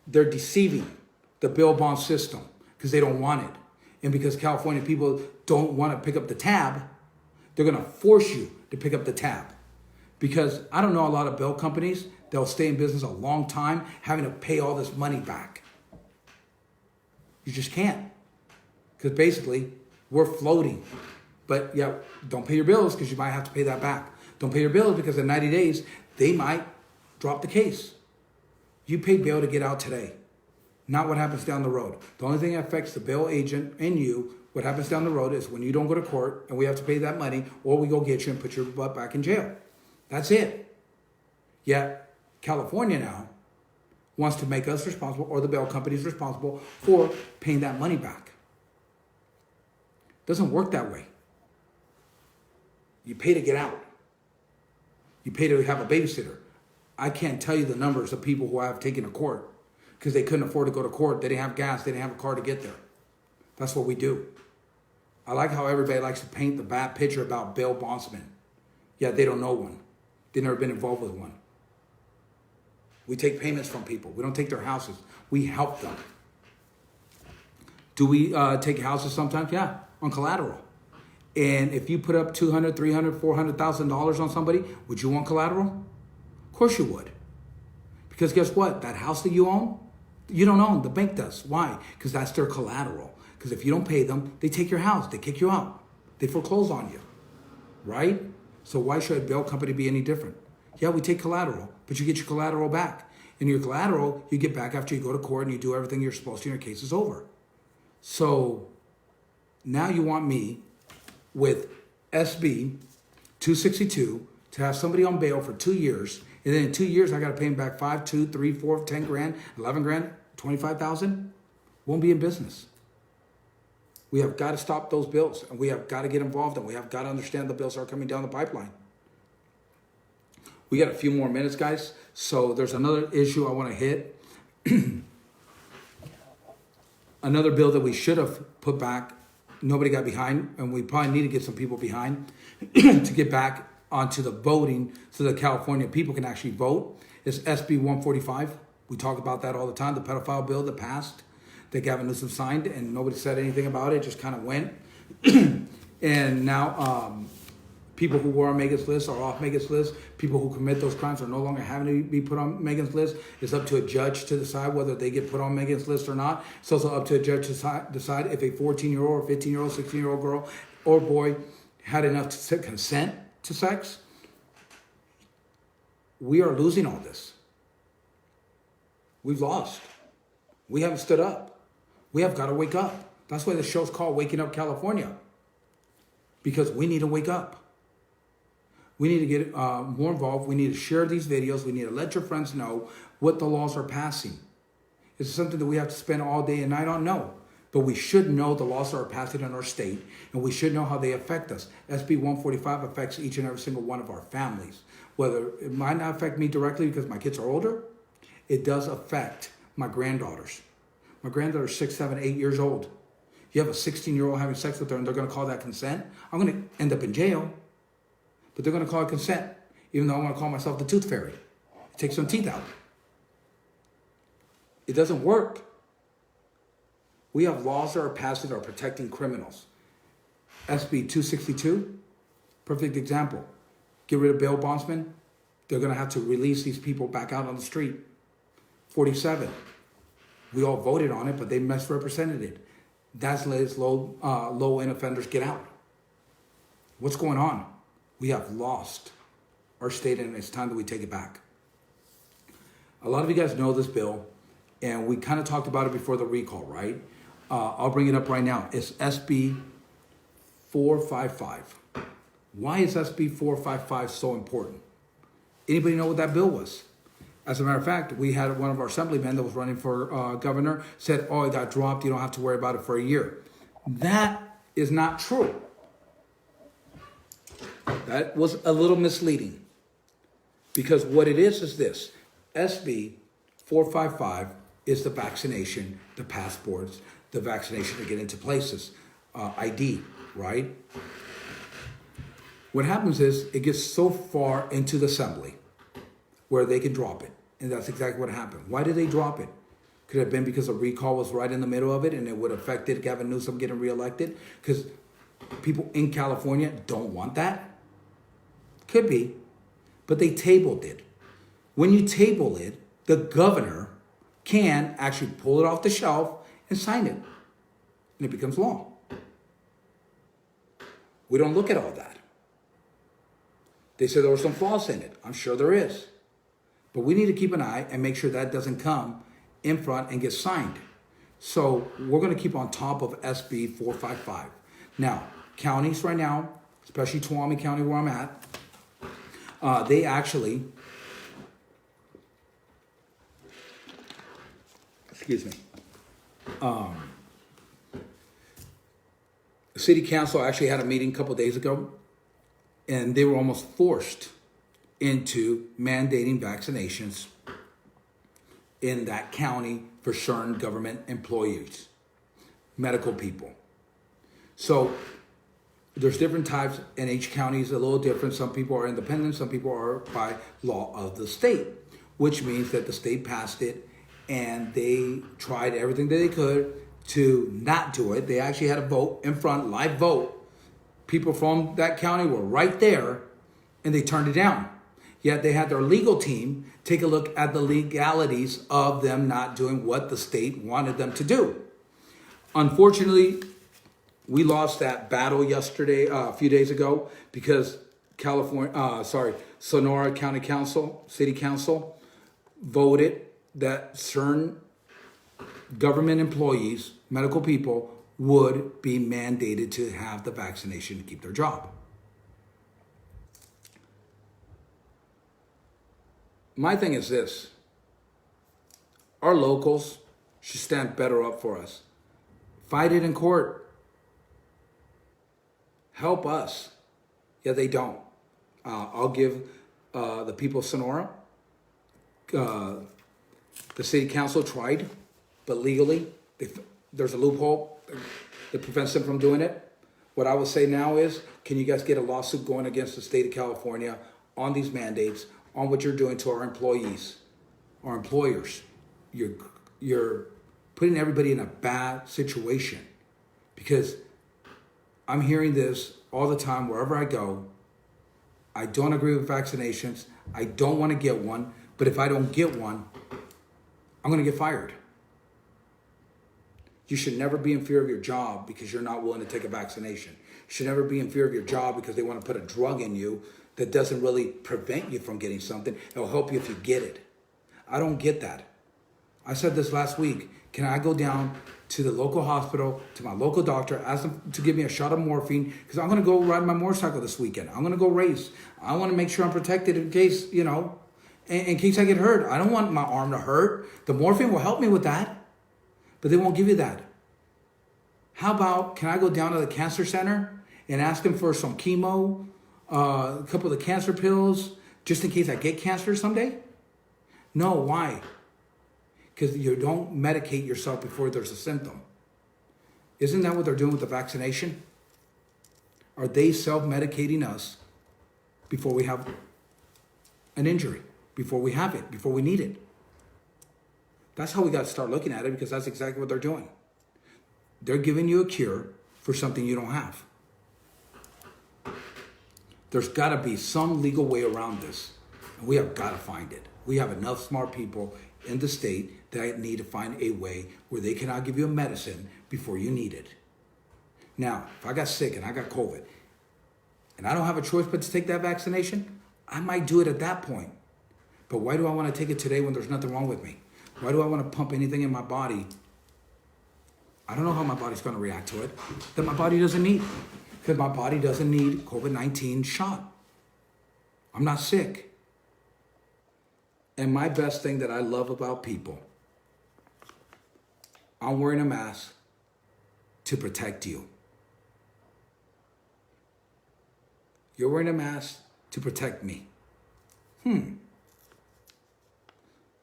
They're deceiving the bail bond system because they don't want it. And because California people don't want to pick up the tab, they're going to force you to pick up the tab. Because I don't know a lot of bail companies, they'll stay in business a long time having to pay all this money back. You just can't. Because basically, we're floating. But yeah, don't pay your bills because you might have to pay that back. Don't pay your bills because in 90 days, they might drop the case. You paid bail to get out today, not what happens down the road. The only thing that affects the bail agent and you, what happens down the road is when you don't go to court and we have to pay that money, or we go get you and put your butt back in jail. That's it. Yet California now wants to make us responsible, or the bail companies responsible for paying that money back. Doesn't work that way. You pay to get out. You pay to have a babysitter. I can't tell you the numbers of people who I've taken to court because they couldn't afford to go to court. They didn't have gas. They didn't have a car to get there. That's what we do. I like how everybody likes to paint the bad picture about bail bondsmen. Yet they don't know one. They've never been involved with one. We take payments from people. We don't take their houses. We help them. Do we take houses sometimes? Yeah, on collateral. And if you put up $200,000, $300,000, $400,000 on somebody, would you want collateral? Of course you would. Because guess what? That house that you own, you don't own. The bank does. Why? Because that's their collateral. Because if you don't pay them, they take your house. They kick you out. They foreclose on you. Right? So why should a bail company be any different? Yeah, we take collateral, but you get your collateral back. And your collateral, you get back after you go to court and you do everything you're supposed to and your case is over. So now you want me with SB 262 to have somebody on bail for 2 years, and then in 2 years I got to pay him back 5, 2, 3, 4, 10 grand, 11 grand, 25,000. Won't be in business. We have got to stop those bills, and we have got to get involved, and we have got to understand the bills are coming down the pipeline. We got a few more minutes, guys. So there's another issue I want to hit. Another bill that we should have put back, nobody got behind, and we probably need to get some people behind to get back onto the voting so that California people can actually vote, is SB 145. We talk about that all the time, the pedophile bill that passed, that Gavin Newsom signed, and nobody said anything about it, just kind of went. And now people who were on Megan's list are off Megan's list. People who commit those crimes are no longer having to be put on Megan's list. It's up to a judge to decide whether they get put on Megan's list or not. It's also up to a judge to decide if a 14-year-old or 15-year-old, 16-year-old girl or boy had enough to consent to sex. We are losing all this. We've lost. We haven't stood up. We have got to wake up. That's why the show's called Waking Up California. Because we need to wake up. We need to get more involved. We need to share these videos. We need to let your friends know what the laws are passing. Is it something that we have to spend all day and night on? No. But we should know the laws that are passing in our state, and we should know how they affect us. SB 145 affects each and every single one of our families. Whether it might not affect me directly because my kids are older, it does affect my granddaughters. My granddaughter's 6, 7, 8 years old. You have a 16-year-old having sex with her, and they're going to call that consent. I'm going to end up in jail, but they're going to call it consent, even though I want to call myself the tooth fairy. Take some teeth out. It doesn't work. We have laws that are passed that are protecting criminals. SB 262, perfect example. Get rid of bail bondsmen. They're going to have to release these people back out on the street. 47, we all voted on it, but they misrepresented it. That's let low-end offenders get out. What's going on? We have lost our state, and it's time that we take it back. A lot of you guys know this bill, and we kind of talked about it before the recall, right? I'll bring it up right now. It's SB 455. Why is SB 455 so important? Anybody know what that bill was? As a matter of fact, we had one of our assemblymen that was running for governor said, oh, it got dropped. You don't have to worry about it for a year. That is not true. That was a little misleading. Because what it is this. SB 455 is the vaccination, the passports, the vaccination to get into places, ID, right? What happens is it gets so far into the assembly where they can drop it. And that's exactly what happened. Why did they drop it? Could it have been because a recall was right in the middle of it and it would have affected Gavin Newsom getting reelected? Because people in California don't want that? Could be. But they tabled it. When you table it, the governor can actually pull it off the shelf and sign it. And it becomes law. We don't look at all that. They said there were some flaws in it. I'm sure there is. But we need to keep an eye and make sure that doesn't come in front and get signed. So we're going to keep on top of SB 455. Now, counties right now, especially Tuolumne County where I'm at, they actually, excuse me, the city council actually had a meeting a couple days ago, and they were almost forced into mandating vaccinations in that county for certain government employees, medical people. So there's different types, and each county is a little different. Some people are independent, some people are by law of the state, which means that the state passed it and they tried everything that they could to not do it. They actually had a vote in front, live vote. People from that county were right there and they turned it down. Yet they had their legal team take a look at the legalities of them not doing what the state wanted them to do. Unfortunately, we lost that battle yesterday, a few days ago, because Sonora County Council, City Council, voted that certain government employees, medical people, would be mandated to have the vaccination to keep their job. My thing is this: our locals should stand better up for us. Fight it in court. Help us. Yeah, they don't. I'll give the people of Sonora, the city council tried, but legally, there's a loophole that prevents them from doing it. What I would say now is, can you guys get a lawsuit going against the state of California on these mandates, on what you're doing to our employees, our employers? You're putting everybody in a bad situation, because I'm hearing this all the time wherever I go. I don't agree with vaccinations. I don't want to get one, but if I don't get one, I'm going to get fired. You should never be in fear of your job because you're not willing to take a vaccination. You should never be in fear of your job because they want to put a drug in you that doesn't really prevent you from getting something. It'll help you if you get it. I don't get that. I said this last week. Can I go down to the local hospital, to my local doctor, ask them to give me a shot of morphine, because I'm going to go ride my motorcycle this weekend. I'm going to go race. I want to make sure I'm protected in case, in case I get hurt. I don't want my arm to hurt. The morphine will help me with that, but they won't give you that. How about, can I go down to the cancer center and ask them for some chemo, a couple of the cancer pills, just in case I get cancer someday? No, why? Because you don't medicate yourself before there's a symptom. Isn't that what they're doing with the vaccination? Are they self-medicating us before we have an injury, before we have it, before we need it? That's how we got to start looking at it, because that's exactly what they're doing. They're giving you a cure for something you don't have. There's got to be some legal way around this, and we have got to find it. We have enough smart people in the state that need to find a way where they cannot give you a medicine before you need it. Now, if I got sick and I got COVID, and I don't have a choice but to take that vaccination, I might do it at that point. But why do I want to take it today when there's nothing wrong with me? Why do I want to pump anything in my body? I don't know how my body's going to react to it, that my body doesn't need. Because my body doesn't need COVID-19 shot. I'm not sick. And my best thing that I love about people, I'm wearing a mask to protect you. You're wearing a mask to protect me. Then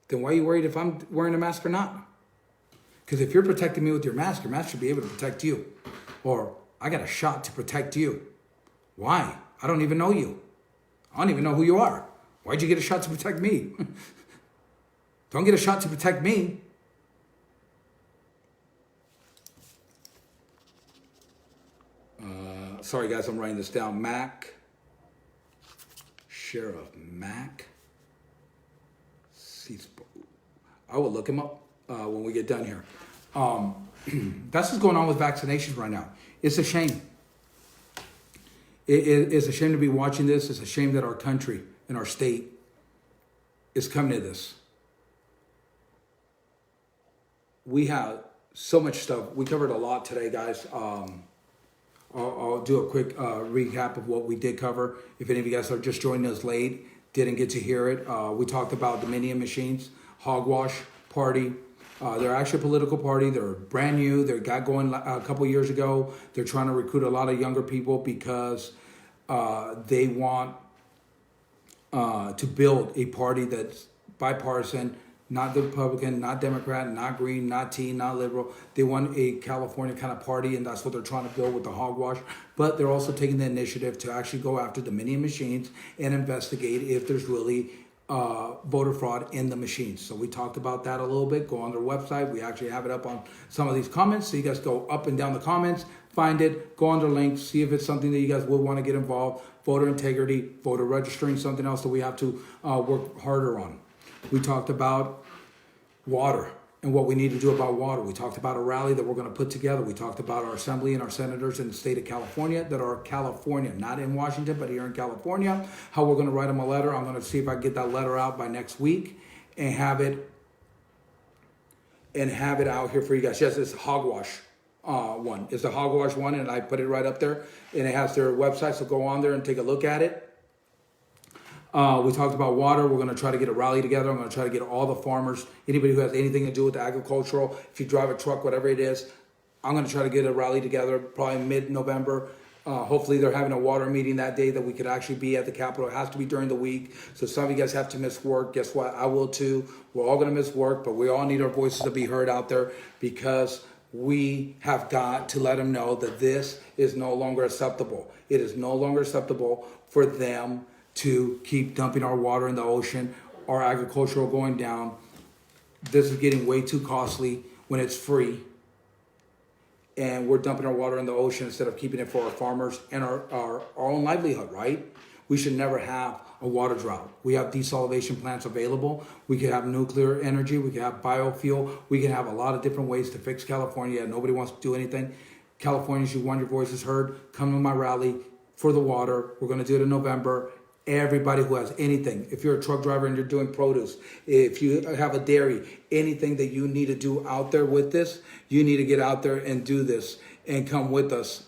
why are you worried if I'm wearing a mask or not? Because if you're protecting me with your mask should be able to protect you. Or I got a shot to protect you. Why? I don't even know you. I don't even know who you are. Why'd you get a shot to protect me? Don't get a shot to protect me. Sorry, guys, I'm writing this down. Sheriff Mac. I will look him up when we get done here. That's what's going on with vaccinations right now. It's a shame. It's a shame to be watching this. It's a shame that our country and our state is coming to this. We have so much stuff. We covered a lot today, guys. I'll do a quick recap of what we did cover. If any of you guys are just joining us late, didn't get to hear it, we talked about Dominion Machines, Hogwash Party. They're actually a political party. They're brand new. They got going a couple years ago. They're trying to recruit a lot of younger people because they want to build a party that's bipartisan, not the Republican, not Democrat, not Green, not Teen, not Liberal. They want a California kind of party, and that's what they're trying to build with the hogwash. But they're also taking the initiative to actually go after Dominion Machines and investigate if there's really voter fraud in the machines. So we talked about that a little bit. Go on their website. We actually have it up on some of these comments. So you guys go up and down the comments, find it, go on their links, see if it's something that you guys would want to get involved. Voter integrity, voter registering, something else that we have to work harder on. We talked about water and what we need to do about water. We talked about a rally that we're going to put together. We talked about our assembly and our senators in the state of California that are California, not in Washington, but here in California, how we're going to write them a letter. I'm going to see if I can get that letter out by next week and have it out here for you guys. Yes, it's hogwash one. It's the hogwash one, and I put it right up there, and it has their website, so go on there and take a look at it. We talked about water. We're going to try to get a rally together. I'm going to try to get all the farmers, anybody who has anything to do with the agricultural, if you drive a truck, whatever it is, I'm going to try to get a rally together probably mid-November. Hopefully they're having a water meeting that day that we could actually be at the Capitol. It has to be during the week. So some of you guys have to miss work. Guess what? I will too. We're all going to miss work, but we all need our voices to be heard out there because we have got to let them know that this is no longer acceptable. It is no longer acceptable for them to keep dumping our water in the ocean, our agricultural going down. This is getting way too costly when it's free. And we're dumping our water in the ocean instead of keeping it for our farmers and our own livelihood, right? We should never have a water drought. We have desalination plants available. We could have nuclear energy. We could have biofuel. We can have a lot of different ways to fix California. Nobody wants to do anything. Californians, you want your voices heard. Come to my rally for the water. We're going to do it in November. Everybody who has anything, if you're a truck driver and you're doing produce, if you have a dairy, anything that you need to do out there with this, you need to get out there and do this and come with us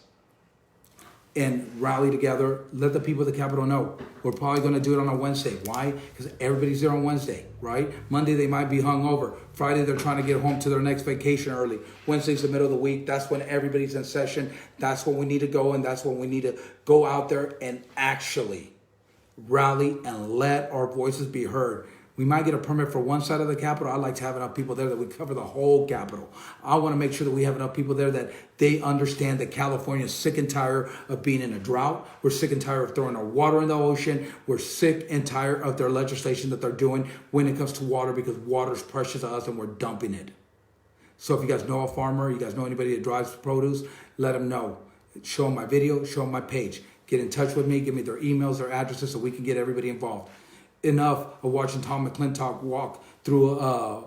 and rally together. Let the people of the Capitol know. We're probably going to do it on a Wednesday. Why? Because everybody's there on Wednesday, right? Monday, they might be hungover. Friday, they're trying to get home to their next vacation early. Wednesday's the middle of the week. That's when everybody's in session. That's when we need to go, and that's when we need to go out there and actually rally and let our voices be heard. We might get a permit for one side of the Capitol. I'd like to have enough people there that we cover the whole Capitol. I want to make sure that we have enough people there that they understand that California is sick and tired of being in a drought. We're sick and tired of throwing our water in the ocean. We're sick and tired of their legislation that they're doing when it comes to water, because water is precious to us and we're dumping it. So if you guys know a farmer, you guys know anybody that drives produce, let them know. Show them my video, show them my page. Get in touch with me, give me their emails, their addresses, so we can get everybody involved. Enough of watching Tom McClintock walk through a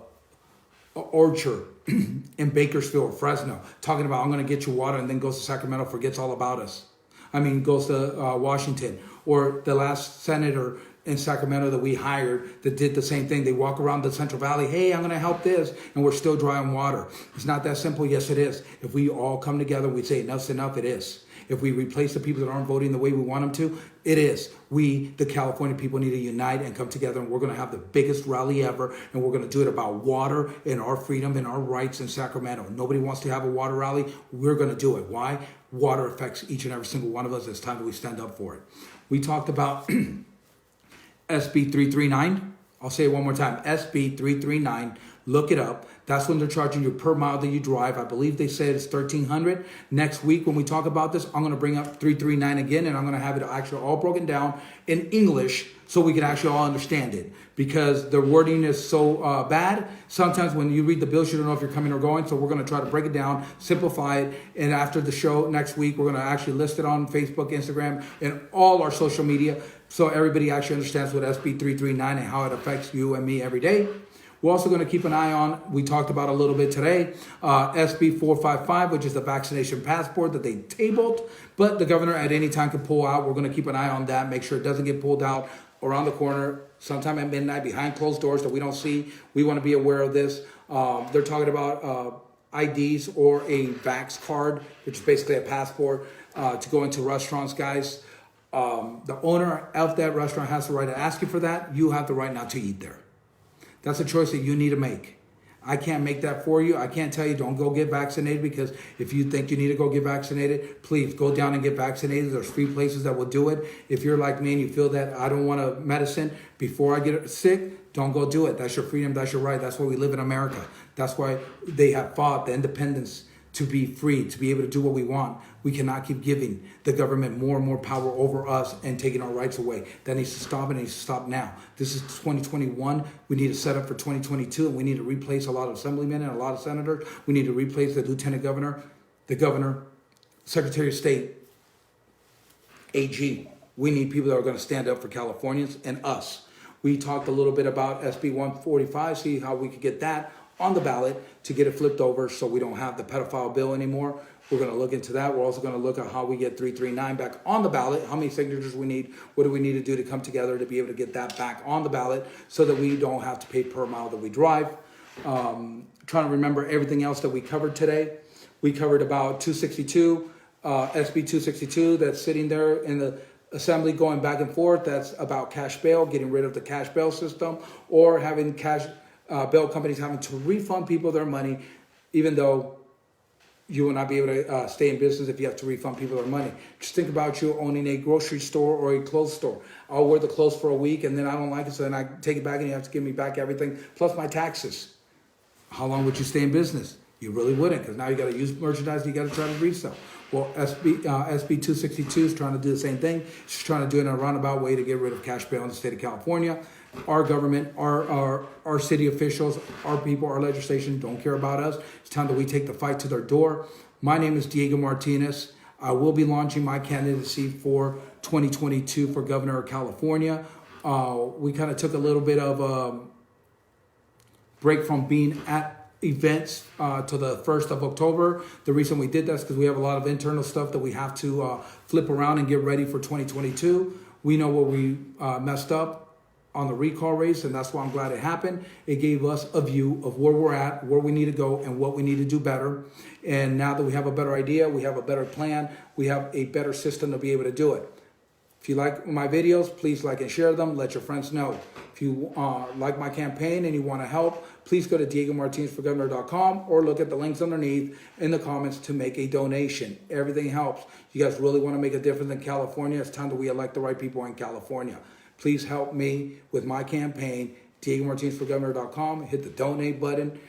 orchard in Bakersfield, Fresno, talking about, I'm going to get you water, and then goes to Sacramento, forgets all about us. Goes to Washington. Or the last senator in Sacramento that we hired that did the same thing. They walk around the Central Valley, hey, I'm going to help this, and we're still dry on water. It's not that simple. Yes, it is. If we all come together, we say enough's enough, it is. If we replace the people that aren't voting the way we want them to, it is. We, the California people, need to unite and come together, and we're going to have the biggest rally ever, and we're going to do it about water and our freedom and our rights in Sacramento. Nobody wants to have a water rally. We're going to do it. Why? Water affects each and every single one of us. It's time that we stand up for it. We talked about SB 339. I'll say it one more time. SB 339, Look it up. That's when they're charging you per mile that you drive. I believe they said it's $1,300. Next week when we talk about this, I'm going to bring up 339 again, and I'm going to have it actually all broken down in English so we can actually all understand it, because the wording is so bad. Sometimes when you read the bills, you don't know if you're coming or going. So we're going to try to break it down, simplify it, and after the show next week, we're going to actually list it on Facebook, Instagram, and all our social media, so everybody actually understands what SB 339 and how it affects you and me every day. We're also going to keep an eye on, we talked about a little bit today, SB 455, which is the vaccination passport that they tabled, but the governor at any time can pull out. We're going to keep an eye on that, make sure it doesn't get pulled out around the corner, sometime at midnight, behind closed doors that we don't see. We want to be aware of this. They're talking about IDs or a Vax card, which is basically a passport to go into restaurants, guys. The owner of that restaurant has the right to ask you for that. You have the right not to eat there. That's a choice that you need to make. I can't make that for you. I can't tell you don't go get vaccinated, because if you think you need to go get vaccinated, please go down and get vaccinated. There's free places that will do it. If you're like me and you feel that I don't want a medicine before I get sick, don't go do it. That's your freedom. That's your right. That's why we live in America. That's why they have fought the independence to be free, to be able to do what we want. We cannot keep giving the government more and more power over us and taking our rights away. That needs to stop, and it needs to stop now. This is 2021. We need to set up for 2022, and we need to replace a lot of assemblymen and a lot of senators. We need to replace the lieutenant governor, the governor, secretary of state, AG. We need people that are going to stand up for Californians and us. We talked a little bit about SB 145, see how we could get that on the ballot to get it flipped over so we don't have the pedophile bill anymore. We're going to look into that. We're also going to look at how we get 339 back on the ballot, how many signatures we need, what do we need to do to come together to be able to get that back on the ballot so that we don't have to pay per mile that we drive. Trying to remember everything else that we covered today. We covered about 262, SB 262 that's sitting there in the assembly going back and forth. That's about cash bail, getting rid of the cash bail system, or having cash bail companies having to refund people their money, even though you will not be able to stay in business if you have to refund people their money. Just think about you owning a grocery store or a clothes store. I'll wear the clothes for a week and then I don't like it, so then I take it back and you have to give me back everything plus my taxes. How long would you stay in business? You really wouldn't, because now you got to use merchandise you got to try to resell. Well, SB 262 is trying to do the same thing. It's just trying to do it in a roundabout way to get rid of cash bail in the state of California. Our government, our city officials, our people, our legislation don't care about us. It's time that we take the fight to their door. My name is Diego Martinez. I will be launching my candidacy for 2022 for governor of California. We kind of took a little bit of a break from being at events to the 1st of October. The reason we did that is because we have a lot of internal stuff that we have to flip around and get ready for 2022. We know where we messed up on the recall race, and that's why I'm glad it happened. It gave us a view of where we're at, where we need to go, and what we need to do better. And now that we have a better idea, we have a better plan, we have a better system to be able to do it. If you like my videos, please like and share them. Let your friends know. If you like my campaign and you want to help, please go to DiegoMartinezForGovernor.com or look at the links underneath in the comments to make a donation. Everything helps. You guys really want to make a difference in California? It's time that we elect the right people in California. Please help me with my campaign, DiegoMartinezForGovernor.com. Hit the donate button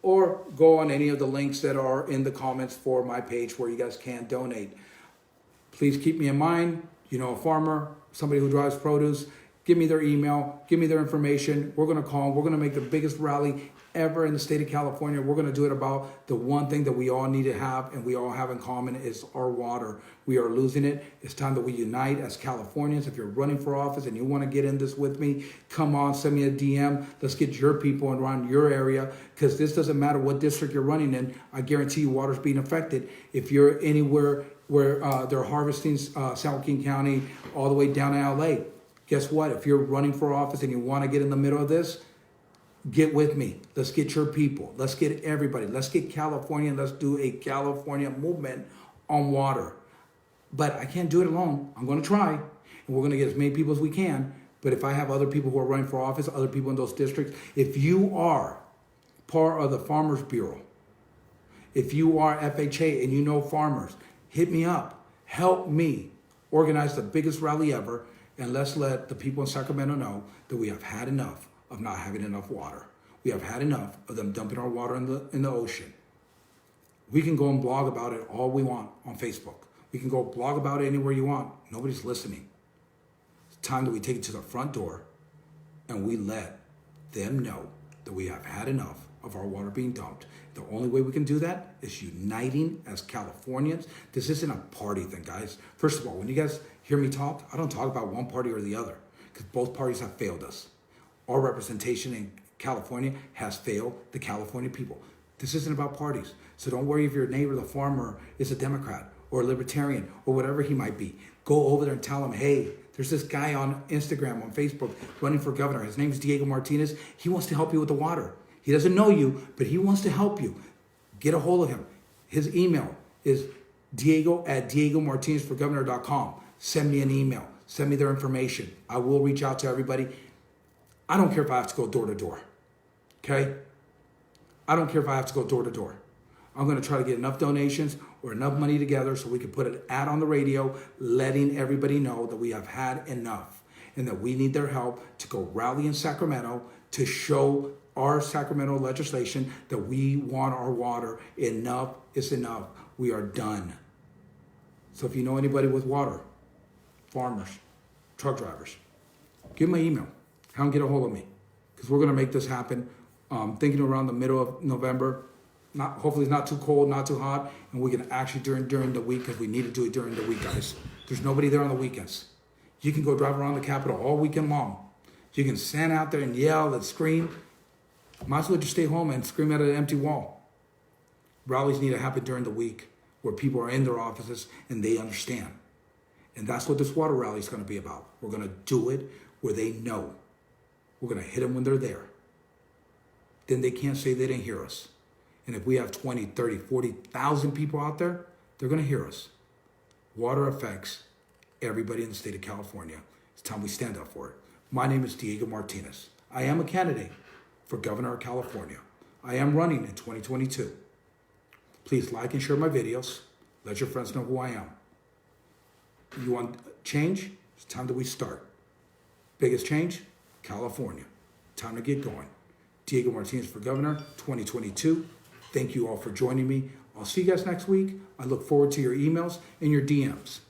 or go on any of the links that are in the comments for my page where you guys can donate. Please keep me in mind. You know, a farmer, somebody who drives produce, give me their email, give me their information. We're going to call them. We're going to make the biggest rally ever in the state of California. We're going to do it about the one thing that we all need to have and we all have in common is our water. We are losing it. It's time that we unite as Californians. If you're running for office and you want to get in this with me, come on, send me a DM. Let's get your people around your area, because this doesn't matter what district you're running in. I guarantee you water's being affected. If you're anywhere where they're harvesting San Joaquin County all the way down to LA, guess what? If you're running for office and you want to get in the middle of this, get with me. Let's get your people. Let's get everybody. Let's get California. Let's do a California movement on water. But I can't do it alone. I'm going to try. And we're going to get as many people as we can. But if I have other people who are running for office, other people in those districts, if you are part of the Farmers Bureau, if you are FHA and you know farmers, hit me up. Help me organize the biggest rally ever. And let's let the people in Sacramento know that we have had enough of not having enough water. We have had enough of them dumping our water in the ocean. We can go and blog about it all we want on Facebook. We can go blog about it anywhere you want. Nobody's listening. It's time that we take it to the front door and we let them know that we have had enough of our water being dumped. The only way we can do that is uniting as Californians. This isn't a party thing, guys. First of all, when you guys hear me talk, I don't talk about one party or the other because both parties have failed us. Our representation in California has failed the California people. This isn't about parties. So don't worry if your neighbor, the farmer, is a Democrat or a Libertarian or whatever he might be. Go over there and tell him, hey, there's this guy on Instagram, on Facebook, running for governor. His name is Diego Martinez. He wants to help you with the water. He doesn't know you, but he wants to help you. Get a hold of him. His email is diego@diegomartinezforgovernor.com. Send me an email. Send me their information. I will reach out to everybody. I don't care if I have to go door to door. Okay? I don't care if I have to go door to door. I'm going to try to get enough donations or enough money together so we can put an ad on the radio letting everybody know that we have had enough and that we need their help to go rally in Sacramento to show our Sacramento legislation that we want our water. Enough is enough. We are done. So if you know anybody with water, farmers, truck drivers, give them my email. Have them get a hold of me because we're going to make this happen. Thinking around the middle of November. Hopefully it's not too cold, not too hot, and we can actually during the week because we need to do it during the week, guys. There's nobody there on the weekends. You can go drive around the Capitol all weekend long. You can stand out there and yell and scream. Might as well just stay home and scream at an empty wall. Rallies need to happen during the week where people are in their offices and they understand. And that's what this water rally is going to be about. We're going to do it where they know. We're going to hit them when they're there. Then they can't say they didn't hear us. And if we have 20, 30, 40,000 people out there, they're going to hear us. Water affects everybody in the state of California. It's time we stand up for it. My name is Diego Martinez. I am a candidate for governor of California. I am running in 2022. Please like and share my videos. Let your friends know who I am. You want change? It's time that we start. Biggest change? California. Time to get going. Diego Martinez for governor 2022. Thank you all for joining me. I'll see you guys next week. I look forward to your emails and your DMs.